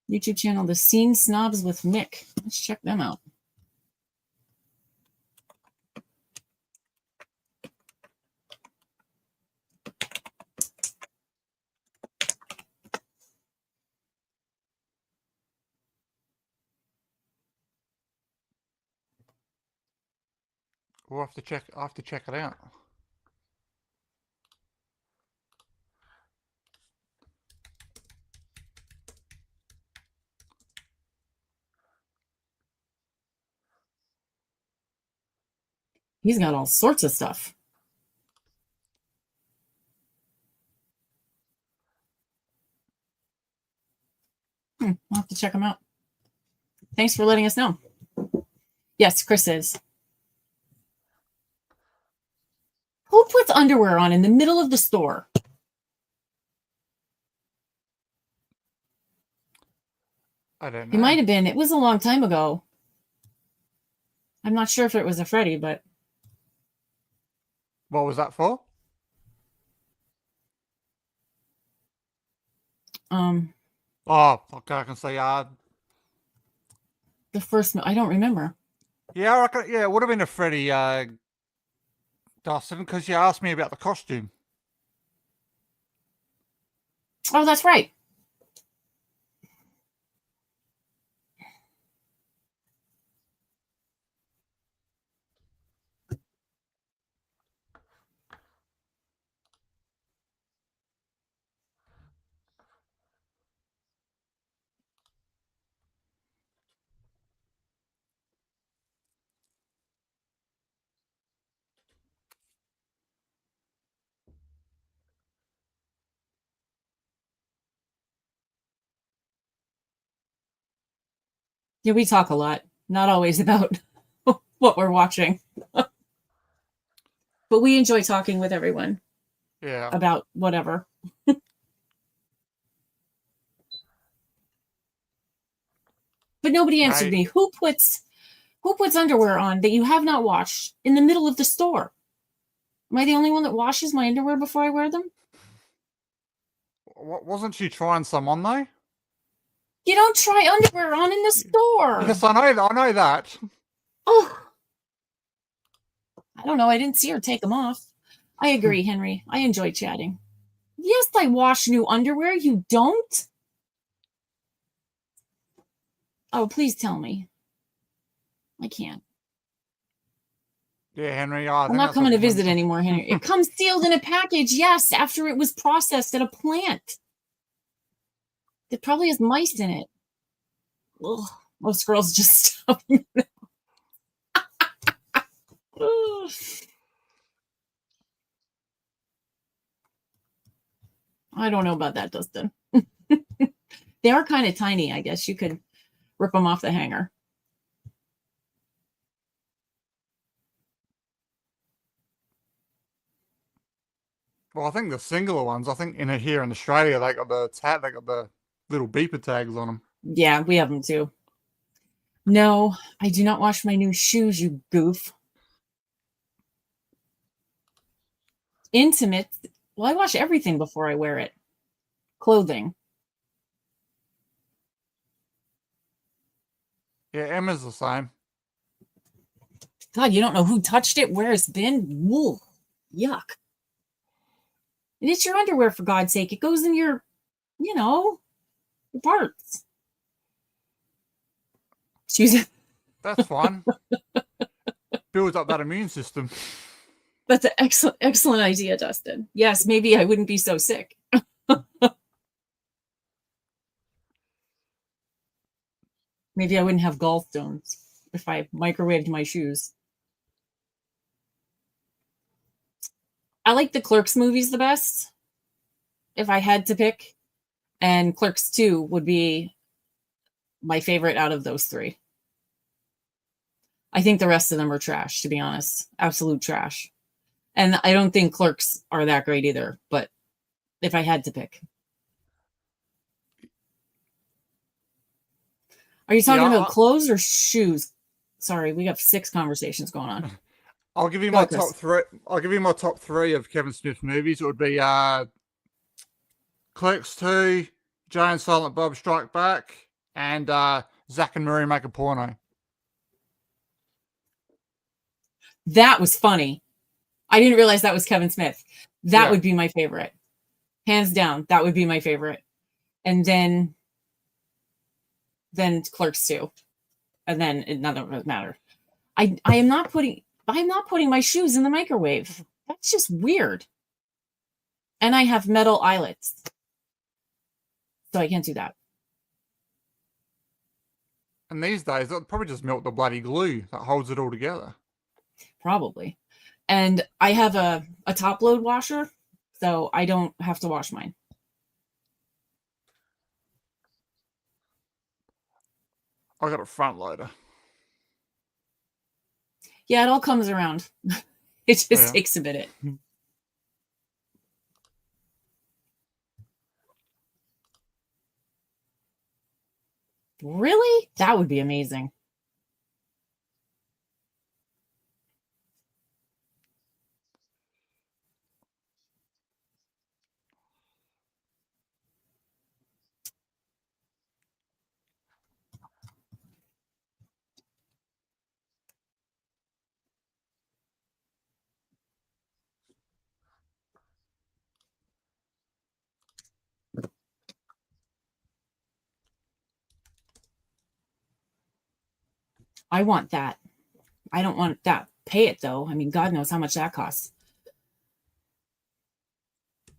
YouTube channel, The Scene Snobs with Mick. Let's check them out. We'll have to check. I have to check it out. He's got all sorts of stuff. I'll have to check him out. Thanks for letting us know. Yes, Chris is. Who puts underwear on in the middle of the store? I don't know. It might have been. It was a long time ago. I'm not sure if it was a Freddy, but... What was that for? Oh, okay, I can say, the first... I don't remember. Yeah, I reckon, yeah, it would have been a Freddy, Dustin, because you asked me about the costume. Oh, that's right. Yeah, we talk a lot. Not always about what we're watching. But we enjoy talking with everyone. Yeah. About whatever. But nobody answered me. Who puts underwear on that you have not washed in the middle of the store? Am I the only one that washes my underwear before I wear them? Wasn't she trying some on though? You don't try underwear on in the store. Yes, I know that. Oh, I don't know. I didn't see her take them off. I agree, Henry. I enjoy chatting. Yes, I wash new underwear. You don't? Oh, please tell me. I can't. Yeah, Henry. I'm not coming to visit anymore, Henry. It comes sealed in a package, yes, after it was processed at a plant. It probably has mice in it. Ugh, most girls just stop. I don't know about that, Dustin. They are kind of tiny, I guess. You could rip them off the hanger. Well, I think the singular ones, I think here in Australia, they got the little beeper tags on them. Yeah, we have them too. No, I do not wash my new shoes, you goof. Intimate. Well, I wash everything before I wear it. Clothing. Yeah, Emma's the same. God, you don't know who touched it, where it's been. Woo, yuck. And it's your underwear, for God's sake. It goes in your, your parts. Excuse me. That's fine. Builds up that immune system. That's an excellent idea, Dustin. Yes, maybe I wouldn't be so sick. Maybe I wouldn't have gallstones if I microwaved my shoes. I like the Clerks movies the best, if I had to pick. And Clerks 2 would be my favorite out of those three. I think the rest of them are trash, to be honest. Absolute trash. And I don't think Clerks are that great either, but if I had to pick. Are you talking about clothes or shoes? Sorry, we have 6 conversations going on. I'll give you my top 3. I'll give you my top 3 of Kevin Smith movies. It would be Clerks 2, Jay and Silent Bob Strike Back, and Zack and Miri Make a Porno. That was funny. I didn't realize that was Kevin Smith. That would be my favorite. Hands down, that would be my favorite. And then Clerks 2. And then it doesn't matter. I am not putting... I'm not putting my shoes in the microwave. That's just weird. And I have metal eyelets, so I can't do that. And these days, they'll probably just melt the bloody glue that holds it all together. Probably. And I have a top load washer, so I don't have to wash mine. I got a front loader. Yeah, it all comes around. It just takes a minute. Really? That would be amazing. I want that. I don't want that. Pay it though. I mean, God knows how much that costs.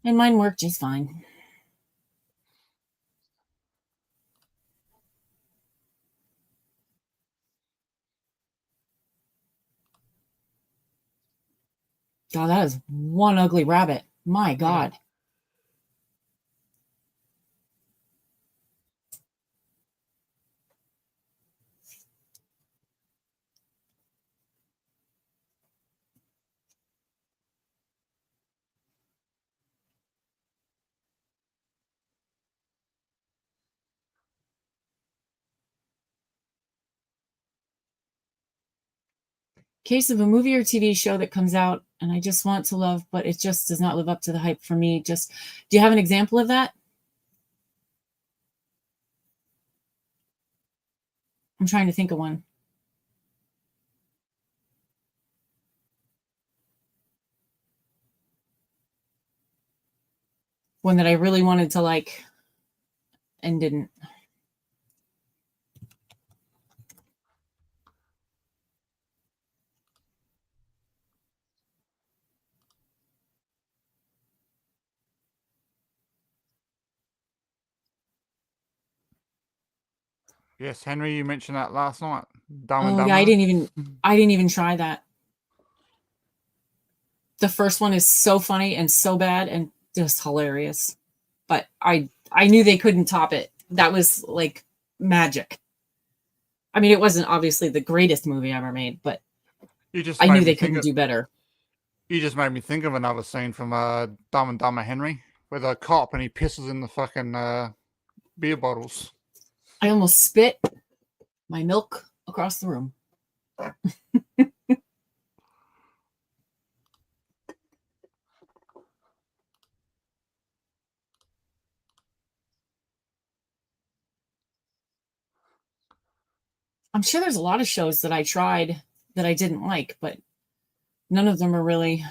And mine worked just fine. God, that is one ugly rabbit. My God. Case of a movie or TV show that comes out and I just want to love, but it just does not live up to the hype for me. Just, do you have an example of that? I'm trying to think of one. One that I really wanted to like and didn't. Yes, Henry, you mentioned that last night. Dumb and Oh Dumber. yeah, I didn't even try that. The first one is so funny and so bad and just hilarious. But I knew they couldn't top it. That was like magic. I mean, it wasn't obviously the greatest movie ever made, but I knew they couldn't do better. You just made me think of another scene from Dumb and Dumber Henry, with a cop and he pisses in the fucking beer bottles. I almost spit my milk across the room. I'm sure there's a lot of shows that I tried that I didn't like, but none of them are really.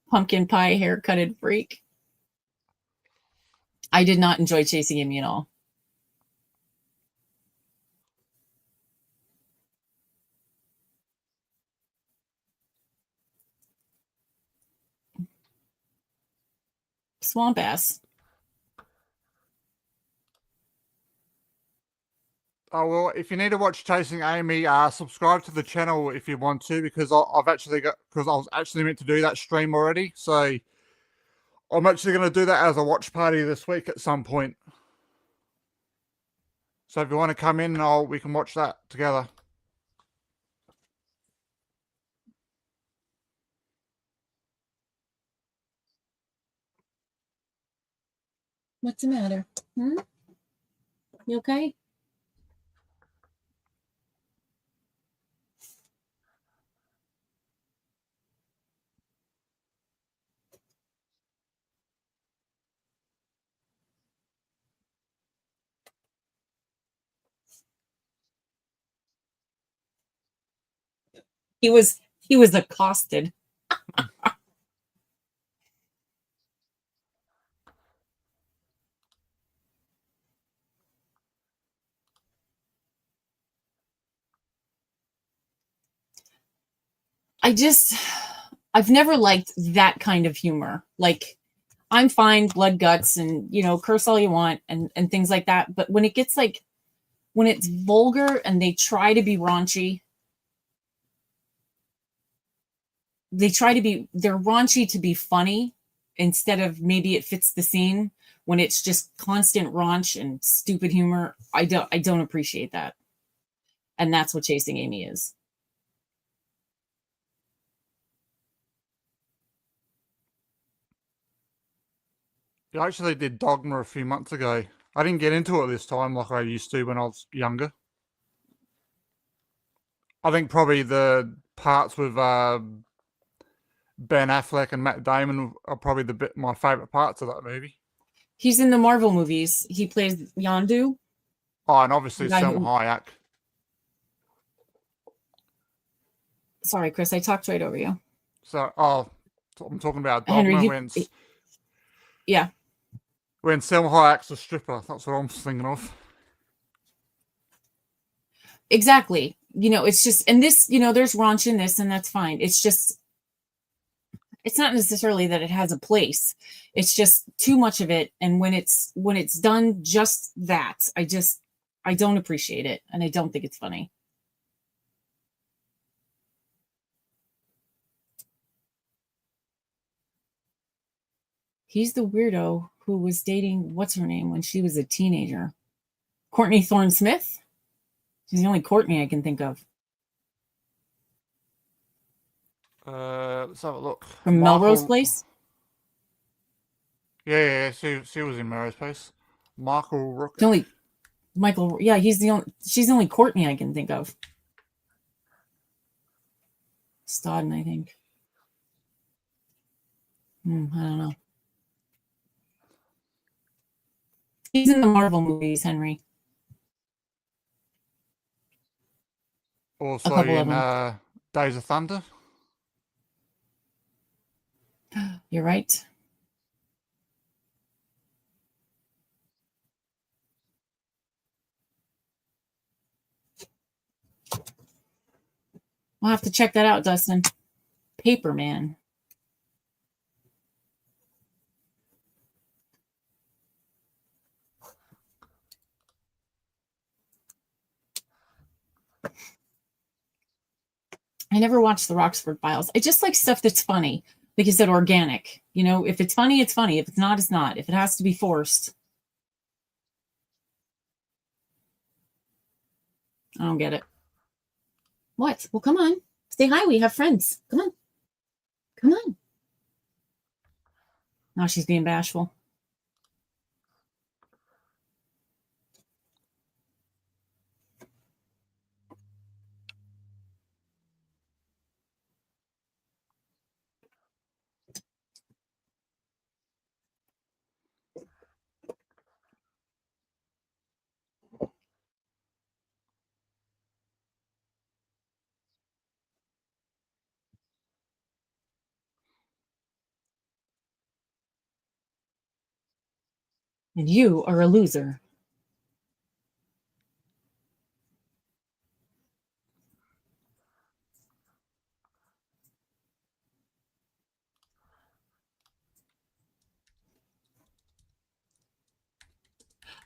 Pumpkin pie haircutted freak. I did not enjoy Chasing Amy at all. Swamp ass. Oh well, if you need to watch Chasing Amy, subscribe to the channel if you want to, because I was actually meant to do that stream already, so I'm actually going to do that as a watch party this week at some point. So if you want to come in, we can watch that together. What's the matter? You okay? He was accosted. I've never liked that kind of humor. Like, I'm fine, blood, guts, and curse all you want and things like that. But when it gets like when it's vulgar and they try to be raunchy, they're raunchy to be funny instead of maybe it fits the scene. When it's just constant raunch and stupid humor, I don't appreciate that. And that's what Chasing Amy is. I actually did Dogma a few months ago. I didn't get into it this time like I used to when I was younger. I think probably the parts with Ben Affleck and Matt Damon are probably my favourite parts of that movie. He's in the Marvel movies. He plays Yondu. Oh, and obviously Selma Hayek. Sorry, Chris, I talked right over you. So, I'm talking about Henry, Dogma yeah. When Selma Hayek's a stripper, that's what I'm thinking of. Exactly. It's just, and this, there's raunch in this, and that's fine. It's just, it's not necessarily that it has a place. It's just too much of it. And when it's done just that, I don't appreciate it. And I don't think it's funny. He's the weirdo who was dating, what's her name, when she was a teenager? Courtney Thorne Smith? She's the only Courtney I can think of. Let's have a look. From Melrose Place? Yeah, she was in Melrose Place. Michael Rook. Yeah, she's the only Courtney I can think of. Stodden, I think. I don't know. He's in the Marvel movies, Henry. Also in Days of Thunder. You're right. We'll have to check that out, Dustin. Paperman. I never watched the Roxford Files. I just like stuff that's funny because it's organic. If it's funny, it's funny. If it's not, it's not. If it has to be forced, I don't get it. What? Well, come on. Say hi. We have friends. Come on. Come on. Now she's being bashful. And you are a loser.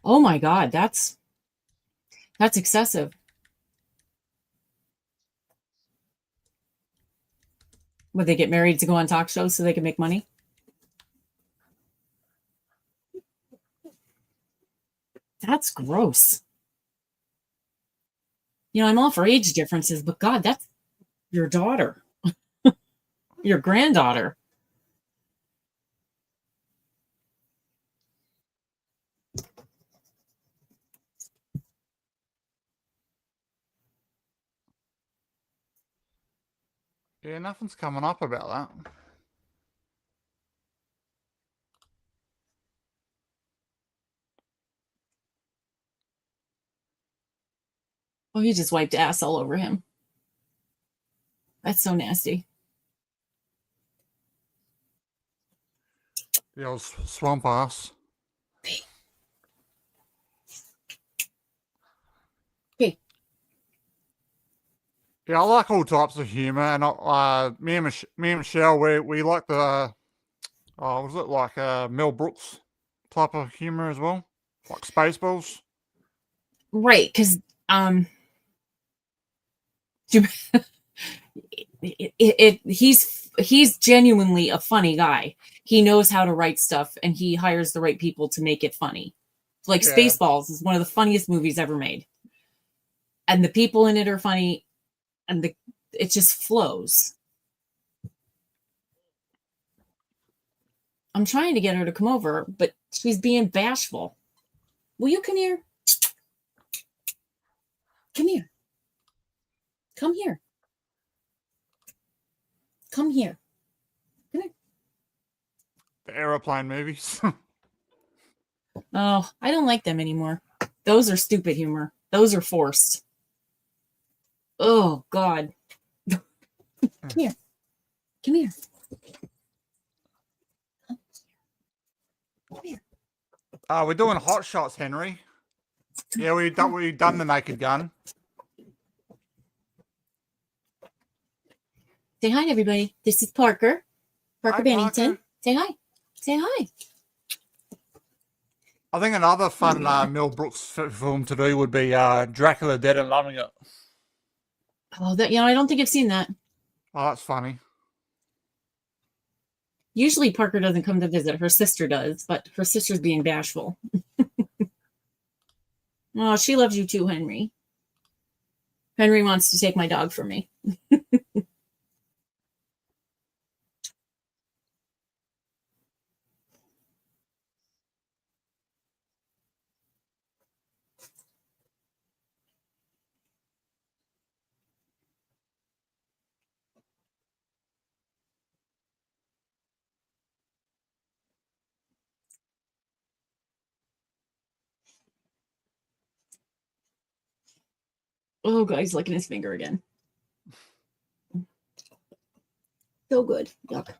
Oh my God, that's excessive. Would they get married to go on talk shows so they can make money? That's gross. I'm all for age differences, but God, that's your daughter, your granddaughter. Yeah, nothing's coming up about that. Oh, he just wiped ass all over him. That's so nasty. The old swamp ass. Okay. Yeah, I like all types of humor, and me and Michelle, we like the was it like Mel Brooks type of humor as well, like Spaceballs. Right, because he's genuinely a funny guy. He knows how to write stuff, and he hires the right people to make it funny. Like Yeah. Spaceballs is one of the funniest movies ever made, and the people in it are funny, and it just flows. I'm trying to get her to come over, but she's being bashful. Will you come here? Come here. Come here. Come here. Come here. The aeroplane movies. Oh, I don't like them anymore. Those are stupid humor. Those are forced. Oh, God. Come here. Come here. Come here. We're doing hot shots, Henry. Yeah, we've done the Naked Gun. Say hi, everybody. This is Parker. Parker Hi, Bennington. Parker. Say hi. Say hi. I think another fun Mel Brooks film to do would be Dracula Dead and Loving It. Oh, I don't think I've seen that. Oh, that's funny. Usually Parker doesn't come to visit. Her sister does, but her sister's being bashful. Oh, she loves you too, Henry. Henry wants to take my dog from me. Oh, God, he's licking his finger again. So good. Yuck.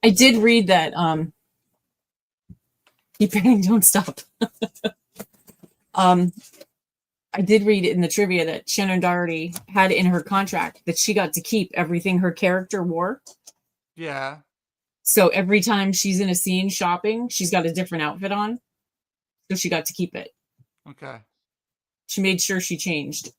I did read that keep painting, don't stop. I did read it in the trivia that Shannon Doherty had in her contract that she got to keep everything her character wore. Yeah. So every time she's in a scene shopping, she's got a different outfit on. So she got to keep it. Okay. She made sure she changed.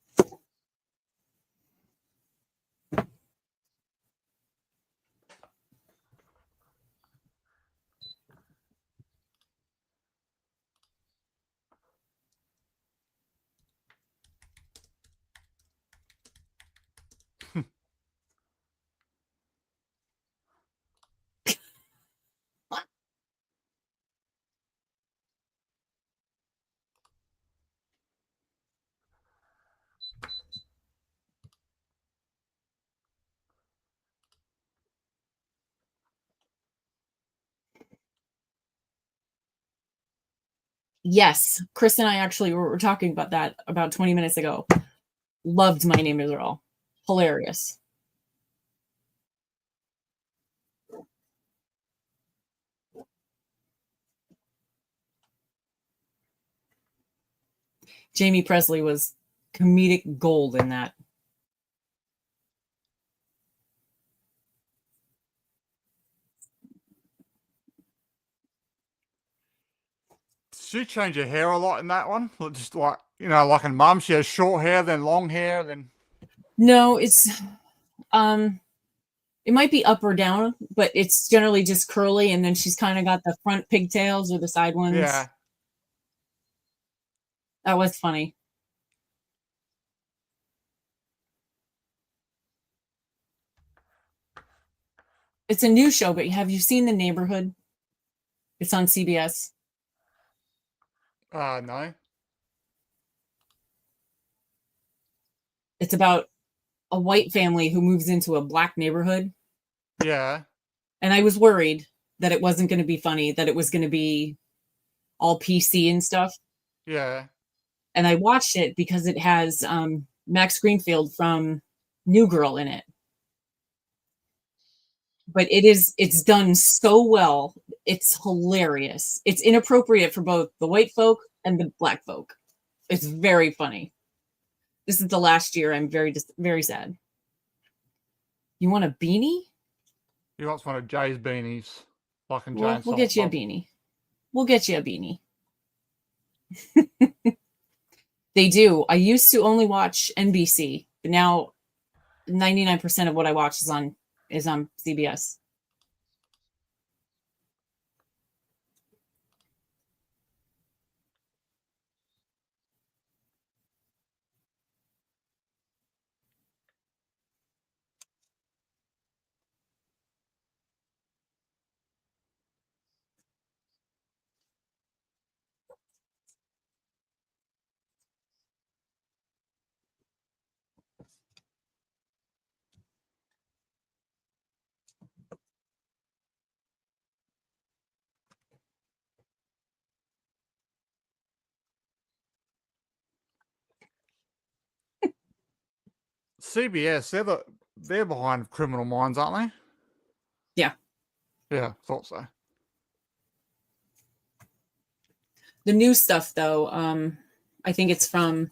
Yes, Chris and I actually were talking about that about 20 minutes ago. Loved My Name is Earl. Hilarious. Jamie Presley was comedic gold in that. She changed her hair a lot in that one. Just like, like in Mum, she has short hair, then long hair, then. No, it's it might be up or down, but it's generally just curly, and then she's kind of got the front pigtails or the side ones. Yeah. That was funny. It's a new show, but have you seen The Neighborhood? It's on CBS. No. It's about a white family who moves into a black neighborhood. Yeah. And I was worried that it wasn't going to be funny, that it was going to be all PC and stuff. Yeah. And I watched it because it has Max Greenfield from New Girl in it. But it's done so well. It's hilarious. It's inappropriate for both the white folk and the black folk. It's very funny. This is the last year. I'm very sad. You want a beanie? He wants one of Jay's beanies. Like in Well, Jane we'll get you a Bob. beanie. We'll get you a beanie. They do. I used to only watch NBC, but now 99% of what I watch is on CBS. CBS, they're behind Criminal Minds, aren't they? Yeah. Yeah, thought so. The new stuff, though, I think it's from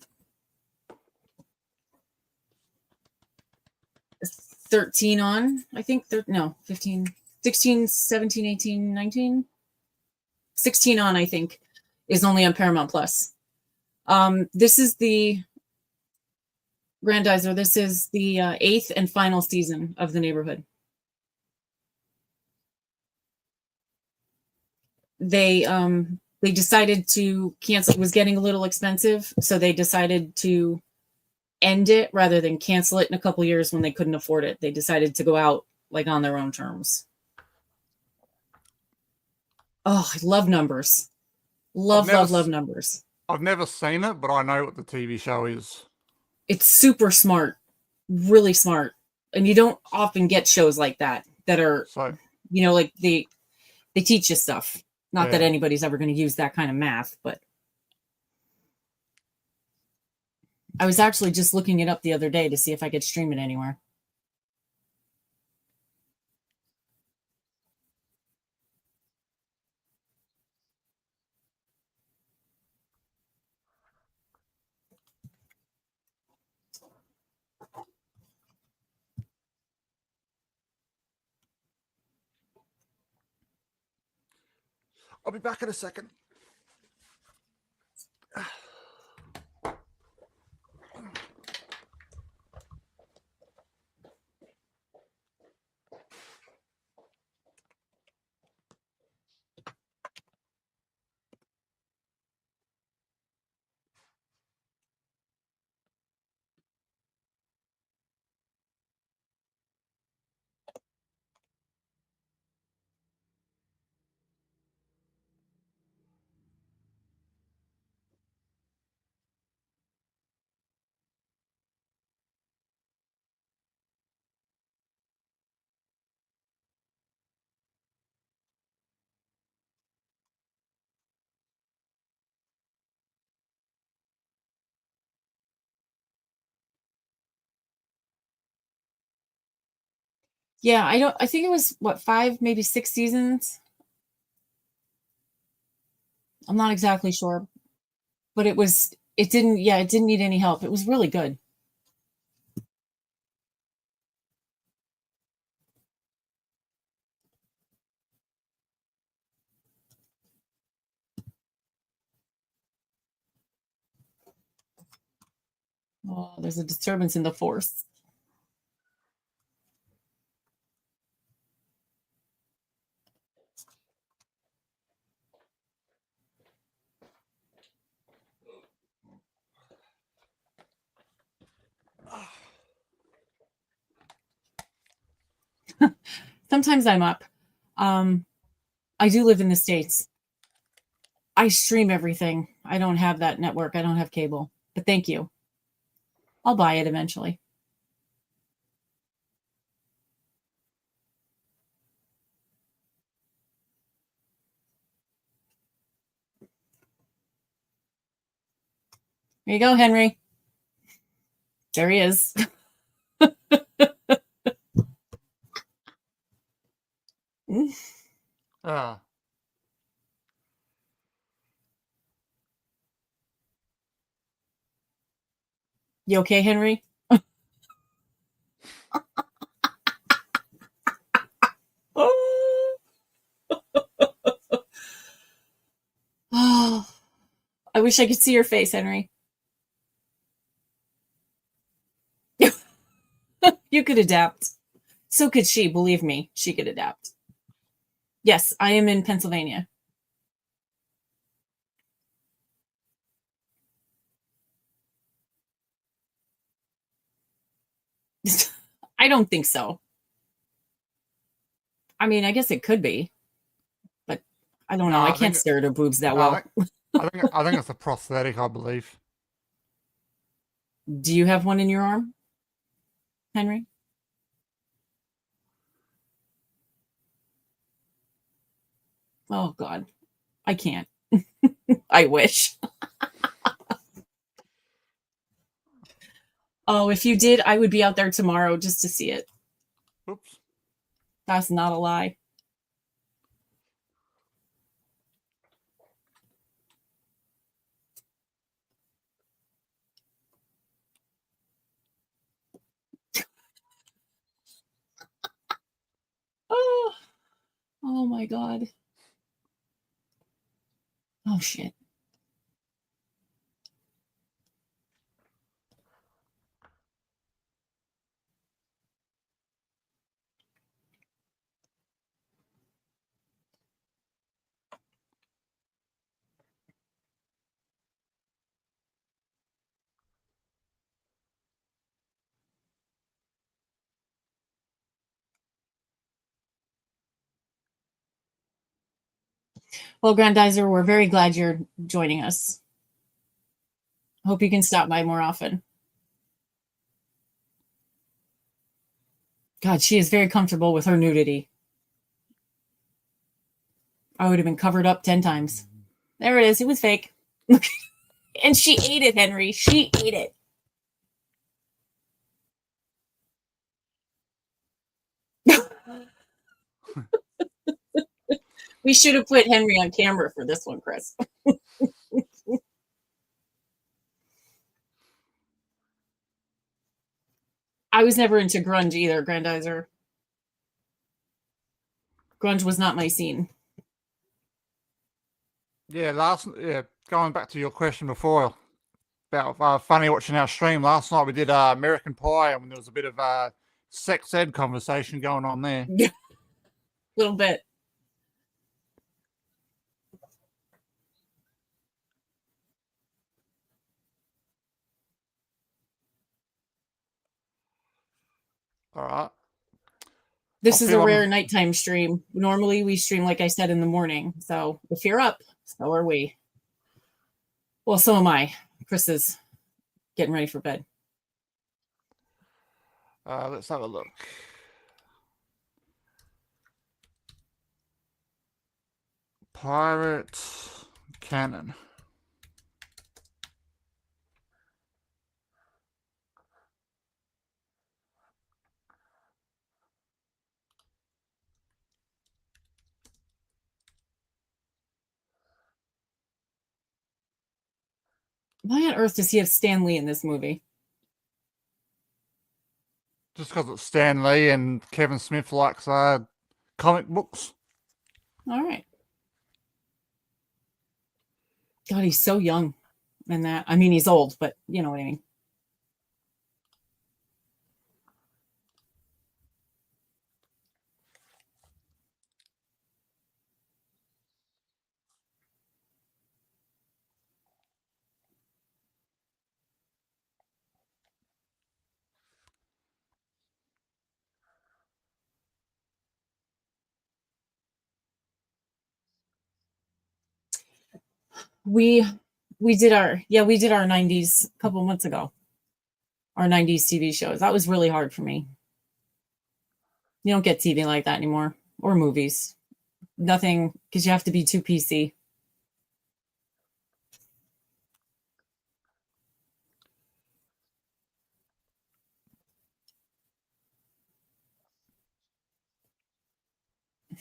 13 on. I think 15, 16, 17, 18, 19. 16 on, I think, is only on Paramount Plus. This is the Grandizer. This is the 8th and final season of The Neighborhood. They decided to cancel. It was getting a little expensive, so they decided to end it rather than cancel it in a couple years when they couldn't afford it. They decided to go out like on their own terms. Oh, I love Numbers. Love Numbers. I've never seen it, but I know what the TV show is. It's super smart, really smart. And you don't often get shows like that are, like they teach you stuff. Not that anybody's ever going to use that kind of math, but I was actually just looking it up the other day to see if I could stream it anywhere. I'll be back in a second. Yeah, I think it was 5, maybe 6 seasons. I'm not exactly sure, but it didn't need any help. It was really good. Oh, there's a disturbance in the force. Sometimes I'm up. I do live in the States. I stream everything. I don't have that network. I don't have cable. But thank you. I'll buy it eventually. There you go, Henry. There he is. Ah. You okay, Henry? Oh, I wish I could see your face, Henry. You could adapt. So could she, believe me. She could adapt. Yes, I am in Pennsylvania. I don't think so. I mean, I guess it could be, but I don't know. No, I I can't think stare at her boobs that no, well. I think it's a prosthetic, I believe. Do you have one in your arm, Henry? Oh, God. I can't. I wish. Oh, if you did, I would be out there tomorrow just to see it. Oops. That's not a lie. Oh, oh my God. Oh, shit. Well, Grandizer, we're very glad you're joining us. Hope you can stop by more often. God, she is very comfortable with her nudity. I would have been covered up 10 times. There it is. It was fake. And she ate it, Henry. She ate it. We should have put Henry on camera for this one, Chris. I was never into grunge either, Grandizer. Grunge was not my scene. Yeah, going back to your question before about funny watching our stream last night, we did American Pie, and there was a bit of sex ed conversation going on there. A little bit. All right. This is a rare nighttime stream. Normally we stream, like I said, in the morning. So if you're up, so are we. Well, so am I. Chris is getting ready for bed. Let's have a look. Pirate Cannon. Why on earth does he have Stan Lee in this movie? Just because it's Stan Lee and Kevin Smith likes comic books. All right. God, he's so young. And that, I mean, he's old, but you know what I mean. We did our 90s a couple months ago. Our 90s TV shows. That was really hard for me. You don't get TV like that anymore, or movies. Nothing, because you have to be too PC.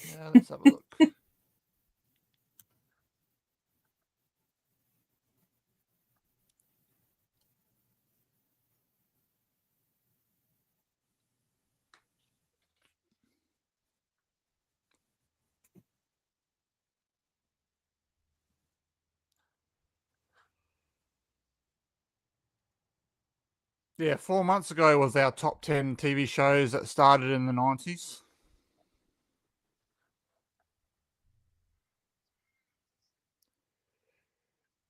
Yeah, let's have a look. Yeah, 4 months ago was our top 10 TV shows that started in the 90s.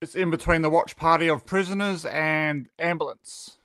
It's in between the Watch Party of Prisoners and Ambulance.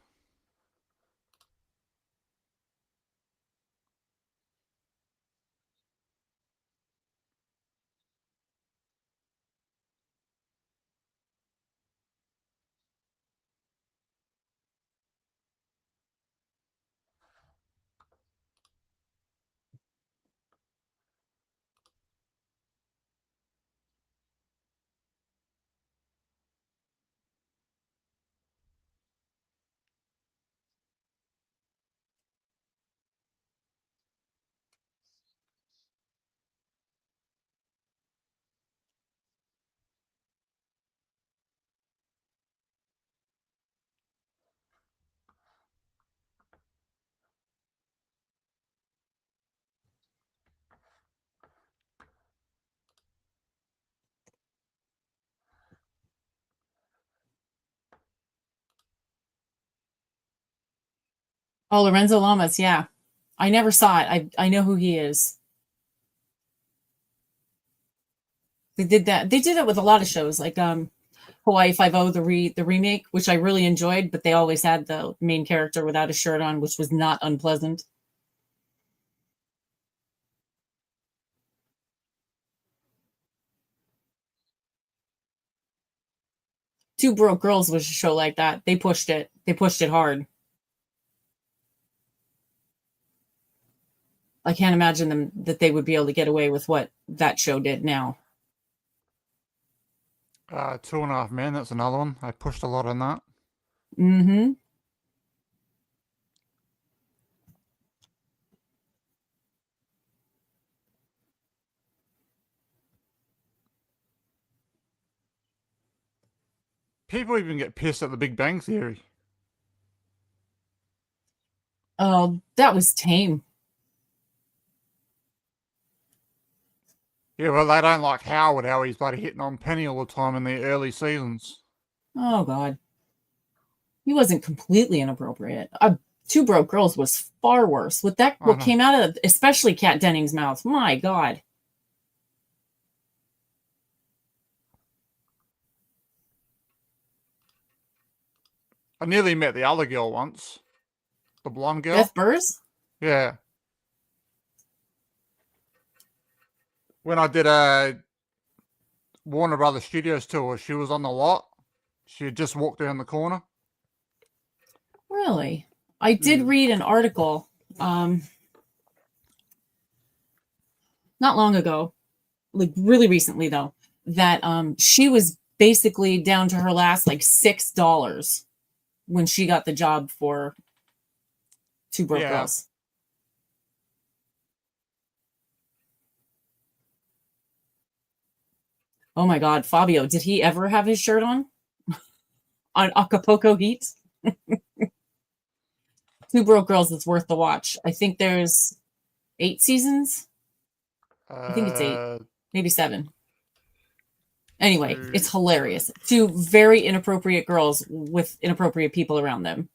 Oh, Lorenzo Lamas, yeah. I never saw it. I know who he is. They did that. They did that with a lot of shows, like Hawaii Five O, the remake, which I really enjoyed, but they always had the main character without a shirt on, which was not unpleasant. Two Broke Girls was a show like that. They pushed it. They pushed it hard. I can't imagine them that they would be able to get away with what that show did now. 2.5 Men, that's another one. I pushed a lot on that. Mm-hmm. People even get pissed at the Big Bang Theory. Oh, that was tame. Yeah, well, they don't like Howard, how he's bloody hitting on Penny all the time in the early seasons. Oh God, he wasn't completely inappropriate. Two Broke Girls was far worse. With that, I what know. came out of, especially Kat Dennings' mouth. My God. I nearly met the other girl once. The blonde girl. Beth Burrs? Yeah. When I did a Warner Brothers Studios tour, she was on the lot. She had just walked down the corner. Really? I did read an article not long ago, like really recently though, that she was basically down to her last like $6 when she got the job for Two Broke Yeah. Girls. Oh my God, Fabio, did he ever have his shirt on Acapulco Heat? Two Broke Girls is worth the watch. I think there's 8 seasons. I think it's 8, Uh, maybe 7. Anyway, two, it's hilarious. Two very inappropriate girls with inappropriate people around them.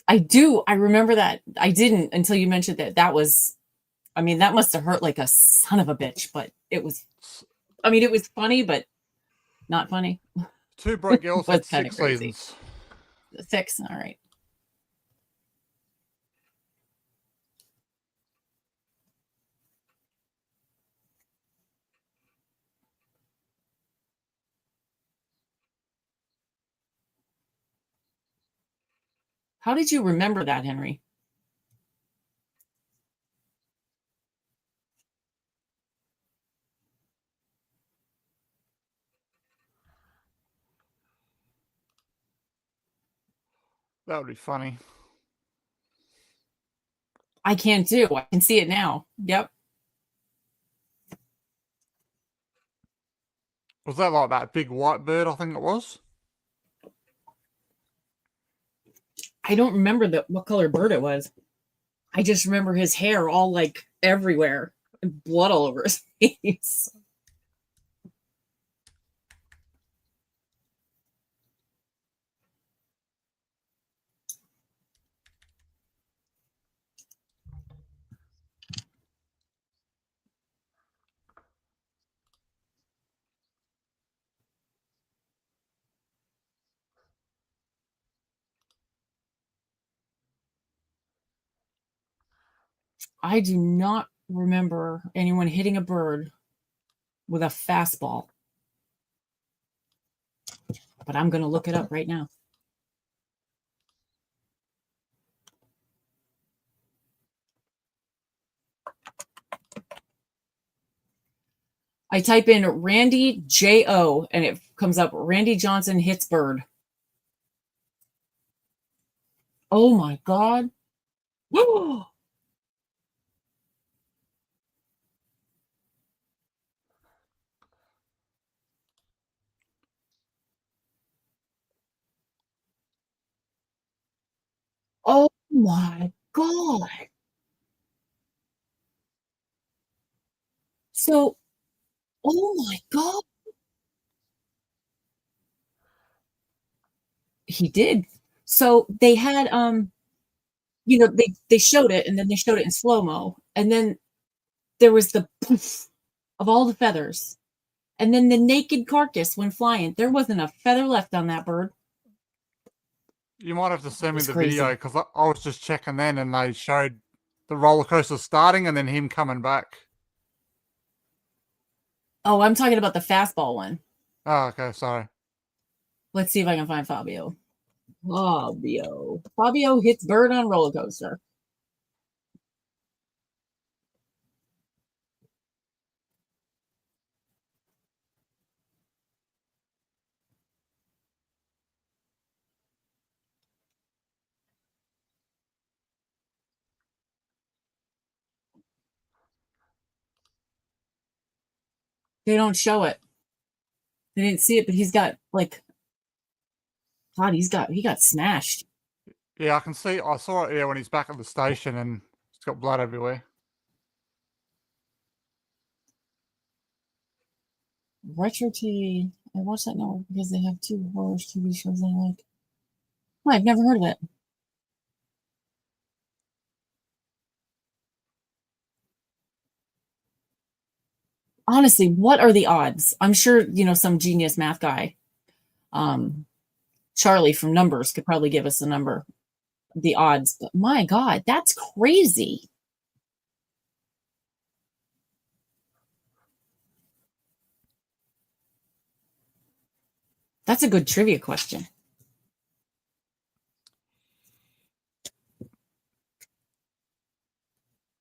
I do. I remember that. I didn't until you mentioned that. That was, I mean, that must have hurt like a son of a bitch, but it was, I mean, it was funny, but not funny. Two Broke Girls It had was kind of 6 crazy. seasons. 6. All right. How did you remember that, Henry? That would be funny. I can too. I can see it now. Yep. Was that like that big white bird? I think it was. I don't remember what color bird it was. I just remember his hair all like everywhere and blood all over his face. I do not remember anyone hitting a bird with a fastball, but I'm going to look it up right now. I type in Randy J.O. and it comes up Randy Johnson hits bird. Oh my God. Oh my God. So, oh my God. He did. So they had they showed it and then they showed it in slow-mo. And then there was the poof of all the feathers. And then the naked carcass went flying. There wasn't a feather left on that bird. You might have to It send me was the video crazy. because I was just checking then, and they showed the roller coaster starting and then him coming back. Oh, I'm talking about the fastball one. Oh, okay, sorry. Let's see if I can find Fabio. Fabio. Fabio hits bird on roller coaster. They don't show it. They didn't see it, but he's got like God, he got smashed. Yeah, I can see. I saw it. Yeah, when he's back at the station and it's got blood everywhere. Retro TV. I watch that network because they have two horror TV shows I like. Oh, I've never heard of it. Honestly, what are the odds? I'm sure, some genius math guy, um, Charlie from Numbers could probably give us the number, the odds. But my God, that's crazy. That's a good trivia question.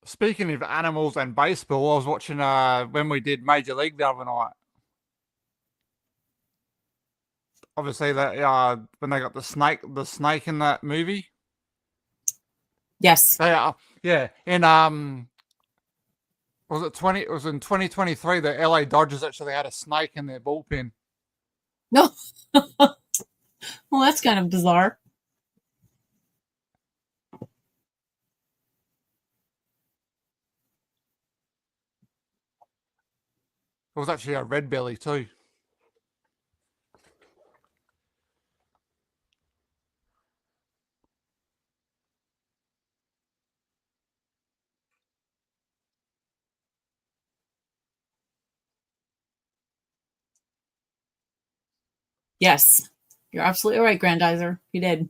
Speaking of animals and baseball, I was watching when we did Major League the other night. Obviously, that when they got the snake in that movie. Yes. They are, yeah. In was it 20? It was in 2023. The LA Dodgers actually had a snake in their bullpen. No. Well, that's kind of bizarre. It was actually a red belly too. Yes. You're absolutely right, Grandizer. You did.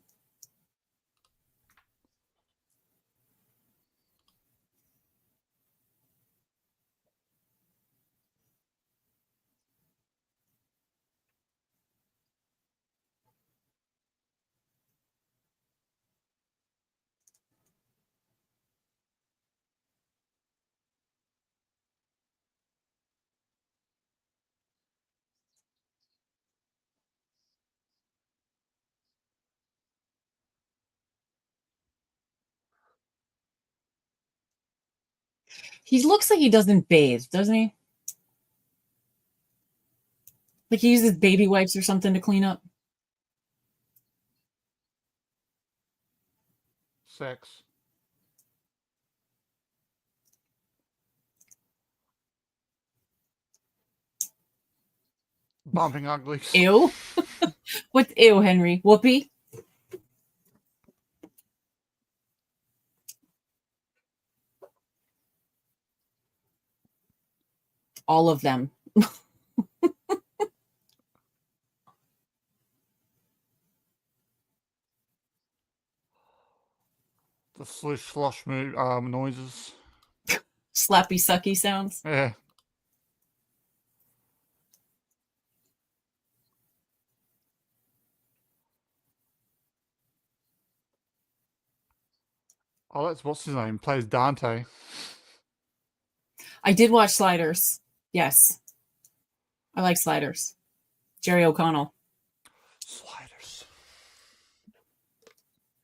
He looks like he doesn't bathe, doesn't he? Like he uses baby wipes or something to clean up. Sex. Bumping uglies. Ew. What's ew, Henry? Whoopee? All of them. The slush slosh noises. Slappy sucky sounds. Yeah. Oh, that's what's his name? Plays Dante. I did watch Sliders. Yes. I like Sliders. Jerry O'Connell. Sliders.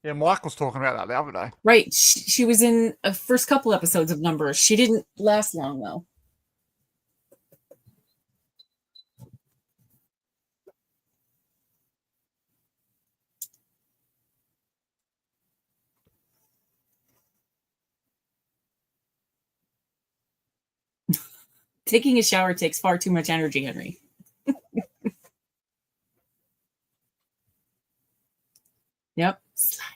Yeah, Mike was talking about that the other day. Right. She was in a first couple episodes of Numbers. She didn't last long, though. Taking a shower takes far too much energy, Henry. Yep. Sliders.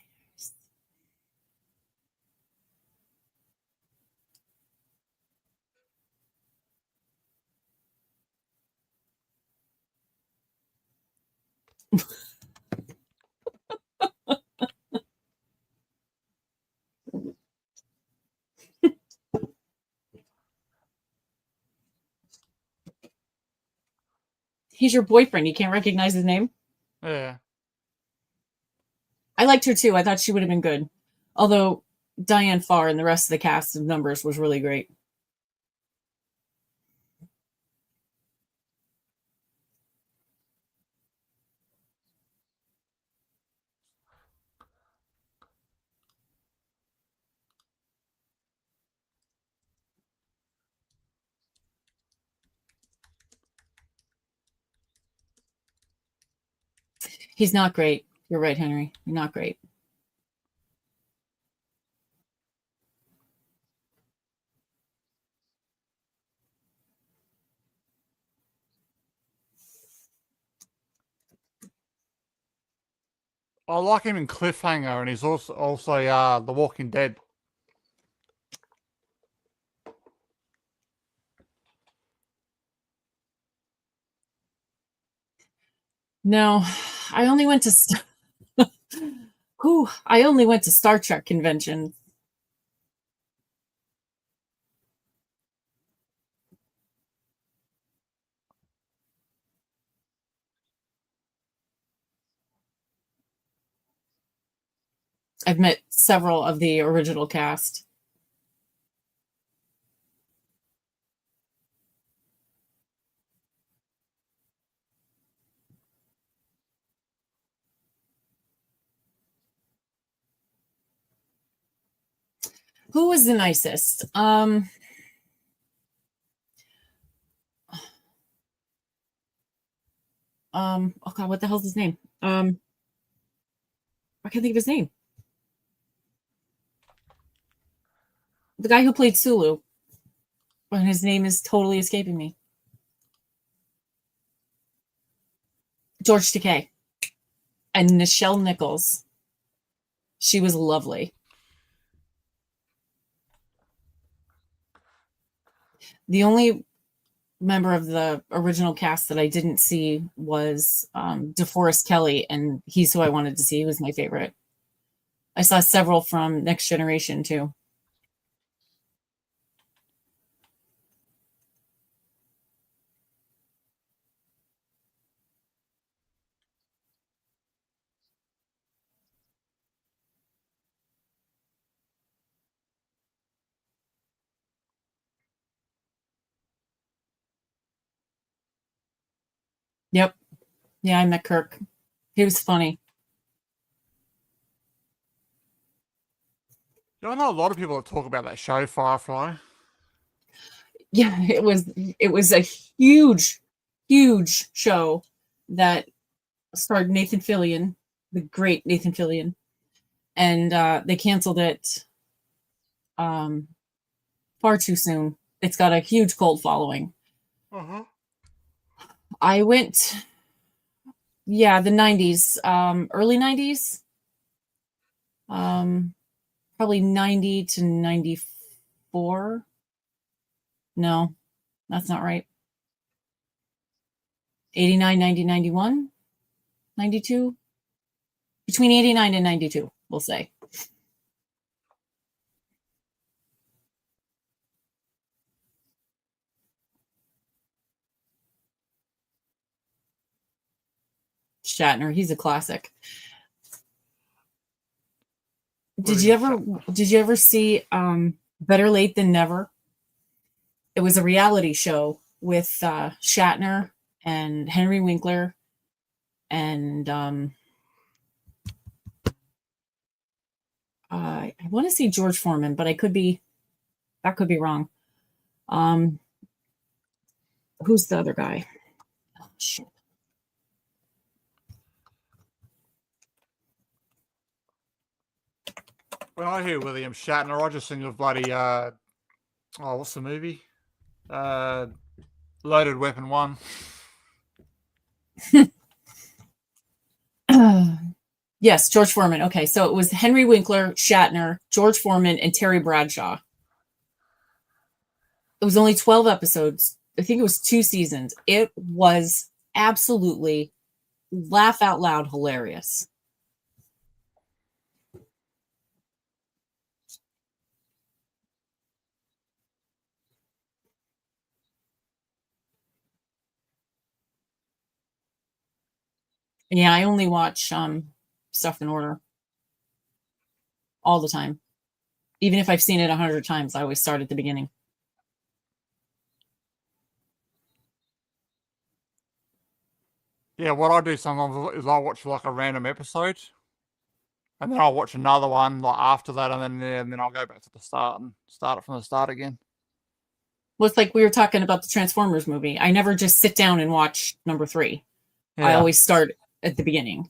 He's your boyfriend. You can't recognize his name? Yeah. I liked her too. I thought she would have been good. Although Diane Farr and the rest of the cast of Numbers was really great. He's not great. You're right, Henry. You're not great. I like him in Cliffhanger, and he's also The Walking Dead. No, I only went to I only went to Star Trek conventions. I've met several of the original cast. Who was the nicest? Oh god, what the hell's his name? I can't think of his name. The guy who played Sulu. And his name is totally escaping me. George Takei. And Nichelle Nichols. She was lovely. The only member of the original cast that I didn't see was DeForest Kelly, and he's who I wanted to see. He was my favorite. I saw several from Next Generation too. Yep. Yeah, I met Kirk. He was funny. I know a lot of people that talk about that show, Firefly. Yeah, it was a huge show that starred Nathan Fillion, the great Nathan Fillion, and they canceled it um, far too soon. It's got a huge cult following. Uh-huh. I went, yeah, the 90s, early 90s, um, probably 90 to 94. No, that's not right. 89, 90, 91, 92. Between 89 and 92, we'll say. Shatner, he's a classic. Did you ever see Better Late Than Never? It was a reality show with Shatner and Henry Winkler and I want to say George Foreman, but that could be wrong. Who's the other guy? Oh, shit. When I hear William Shatner, I just think of bloody what's the movie? Loaded Weapon 1. Yes, George Foreman. Okay, so it was Henry Winkler, Shatner, George Foreman, and Terry Bradshaw. It was only 12 episodes. I think it was 2 seasons. It was absolutely laugh out loud hilarious. Yeah, I only watch stuff in order all the time. Even if I've seen it 100 times, I always start at the beginning. Yeah, what I do sometimes is I watch like a random episode, and then I'll watch another one like after that, and then I'll go back to the start and start it from the start again. Well, it's like we were talking about the Transformers movie. I never just sit down and watch number 3. Yeah. I always start at the beginning.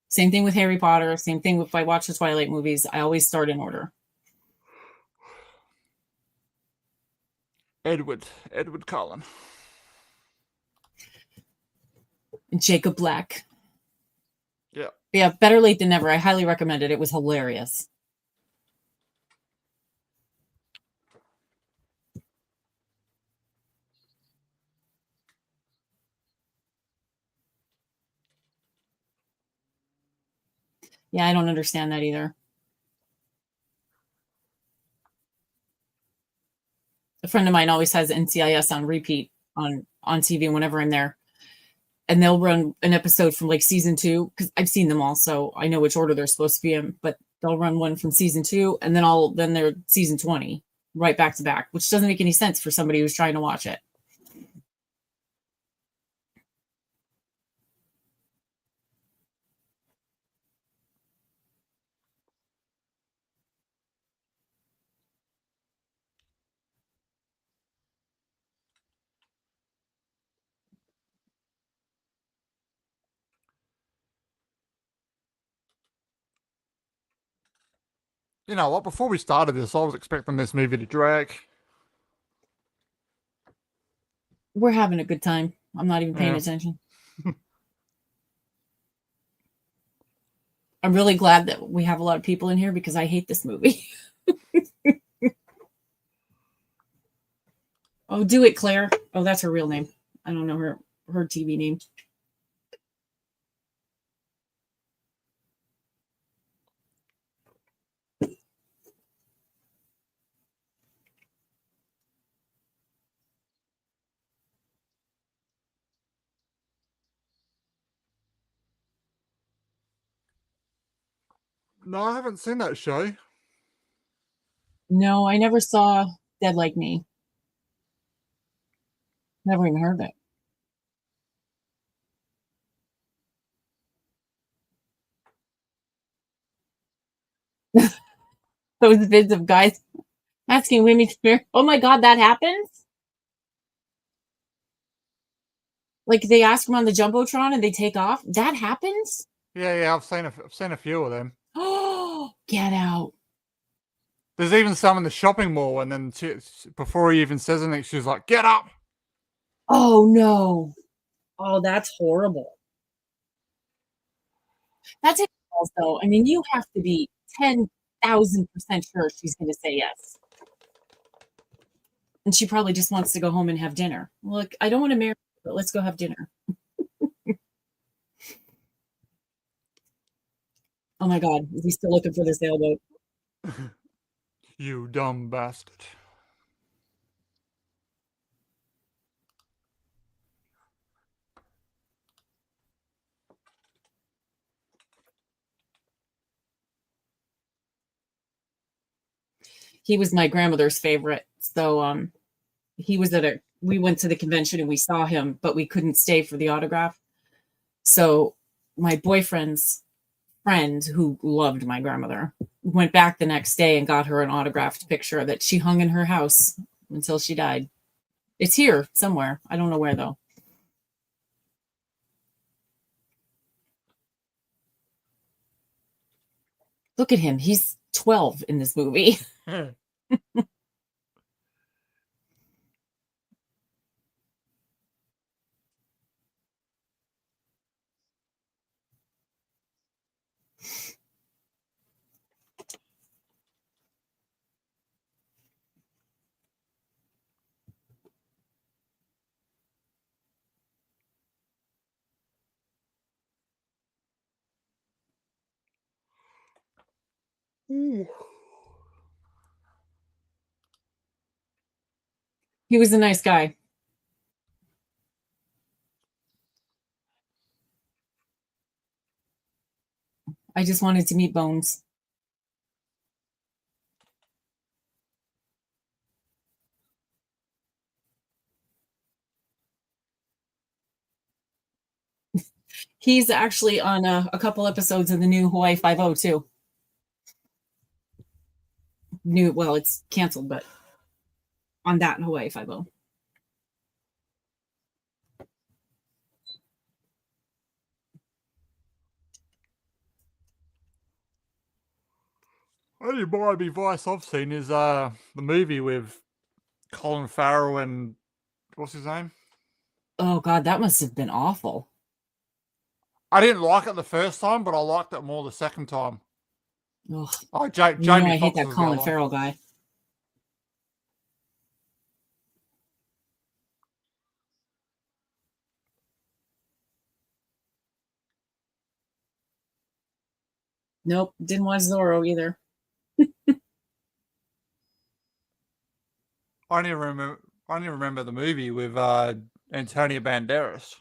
Same thing with Harry Potter. Same thing if I watch the Twilight movies. I always start in order. Edward Cullen. And Jacob Black. Yeah. Yeah, Better Late Than Never. I highly recommend it. It was hilarious. Yeah, I don't understand that either. A friend of mine always has NCIS on repeat on TV whenever I'm there. And they'll run an episode from like season 2, because I've seen them all, so I know which order they're supposed to be in, but they'll run one from season 2 and then they're season 20 right back to back, which doesn't make any sense for somebody who's trying to watch it. You know what? Before we started this, I was expecting this movie to drag. We're having a good time. I'm not even paying attention. I'm really glad that we have a lot of people in here because I hate this movie. Oh, do it, Claire. Oh, that's her real name. I don't know her TV name. No, I haven't seen that show. No, I never saw Dead Like Me. Never even heard of it. Those vids of guys asking women to marry. Oh my God, that happens? Like they ask him on the jumbotron and they take off. That happens. Yeah. I've seen a few of them. Oh, get out! There's even some in the shopping mall, and then before he even says anything, she's like, "Get up!" Oh no! Oh, that's horrible. That's it, also. I mean, you have to be 10,000% sure she's going to say yes. And she probably just wants to go home and have dinner. Look, I don't want to marry you, but let's go have dinner. Oh my God, is he still looking for the sailboat? You dumb bastard. He was my grandmother's favorite. So he was we went to the convention and we saw him, but we couldn't stay for the autograph. So my boyfriend's friend, who loved my grandmother, went back the next day and got her an autographed picture that she hung in her house until she died. It's here somewhere. I don't know where though. Look at him. He's 12 in this movie. Ooh. He was a nice guy. I just wanted to meet Bones. He's actually on a couple episodes of the new Hawaii Five-O too. Well, it's canceled, but on that Hawaii Five-O. Only more advice I've seen is the movie with Colin Farrell and what's his name? Oh God, that must have been awful. I didn't like it the first time, but I liked it more the second time. Ugh. Oh, You know, Jamie I hate Foxx that was the Colin other one. Farrell guy. Nope, didn't watch Zorro either. I only remember the movie with Antonio Banderas.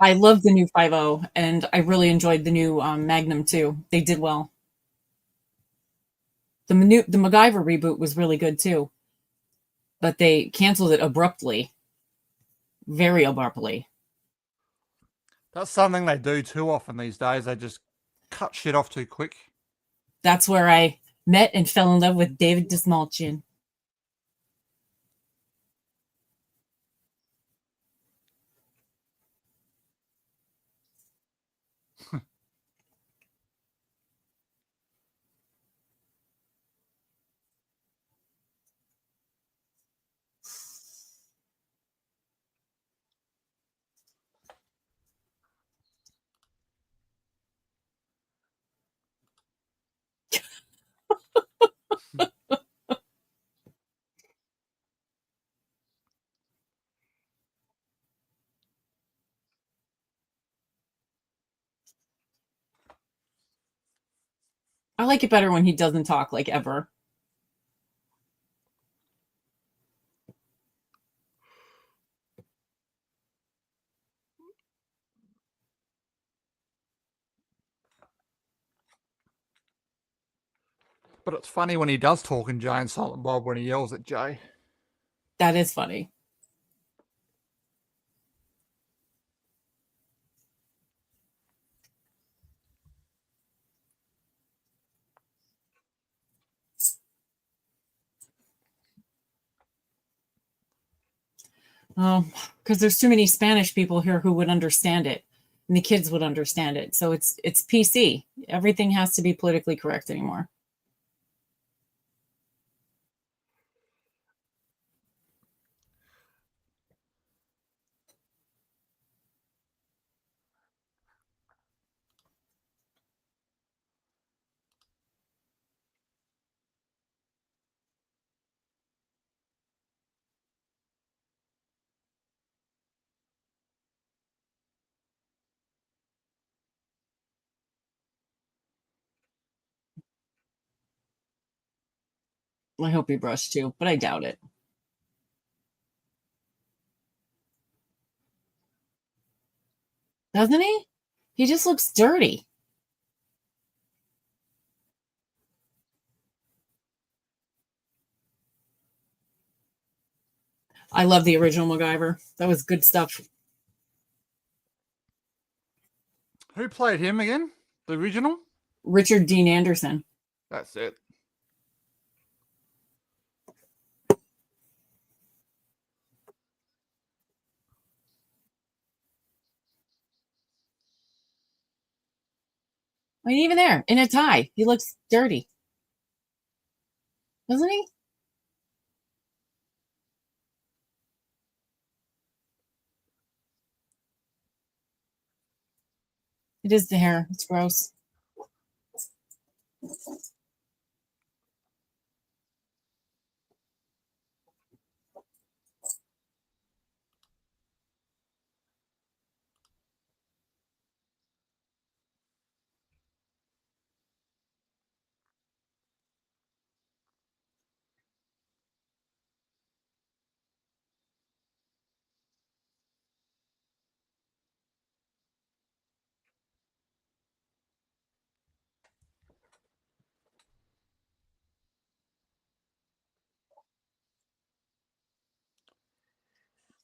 I love the new Five-O, and I really enjoyed the new Magnum too. They did well. The MacGyver reboot was really good too, but they canceled it abruptly, very abruptly. That's something they do too often these days. They just cut shit off too quick. That's where I met and fell in love with David Dismalchian. I like it better when he doesn't talk, like, ever. But it's funny when he does talk in Jay and Silent Bob when he yells at Jay. That is funny. Oh, because there's too many Spanish people here who would understand it, and the kids would understand it. So it's PC. Everything has to be politically correct anymore. I hope he brushed too, but I doubt it. Doesn't he? He just looks dirty. I love the original MacGyver. That was good stuff. Who played him again? The original? Richard Dean Anderson. That's it. I mean, even there, in a tie, he looks dirty. Doesn't he? It is the hair. It's gross.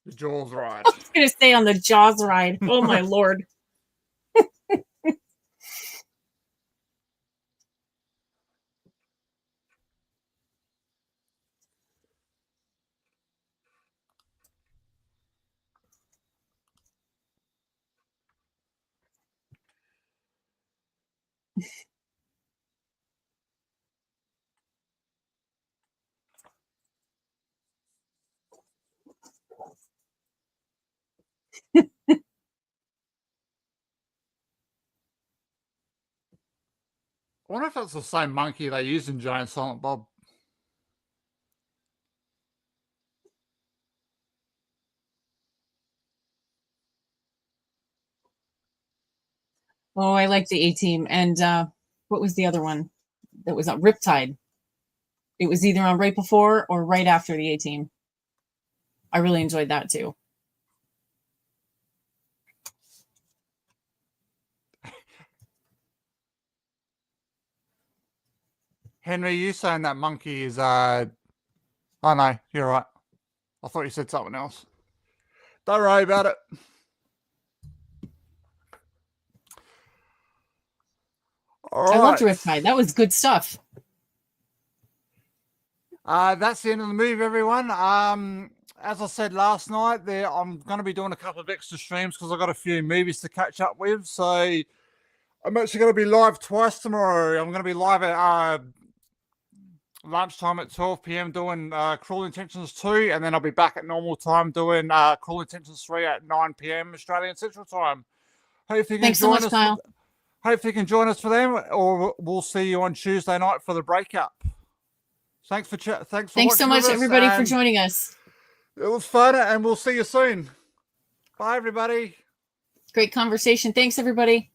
The Jaws ride. I was going to stay on the Jaws ride. Oh, my Lord. I wonder if that's the same monkey they used in Jay and Silent Bob. Oh, I like the A-Team. And what was the other one? That was Riptide. It was either on right before or right after the A-Team. I really enjoyed that too. Henry, you saying that monkey is oh no, you're right. I thought you said something else. Don't worry about it. All right. I loved Riptide. That was good stuff. That's the end of the movie, everyone. As I said last night, I'm going to be doing a couple of extra streams because I've got a few movies to catch up with. So I'm actually going to be live twice tomorrow. I'm going to be live at lunchtime at 12 p.m. doing Cruel Intentions 2, and then I'll be back at normal time doing Cruel Intentions 3 at 9 p.m. Australian Central Time. Hopefully you can join us. Kyle. Hopefully you can join us for them, or we'll see you on Tuesday night for the breakup. Thanks so much, everybody, for joining us. It was fun, and we'll see you soon. Bye, everybody. Great conversation. Thanks, everybody.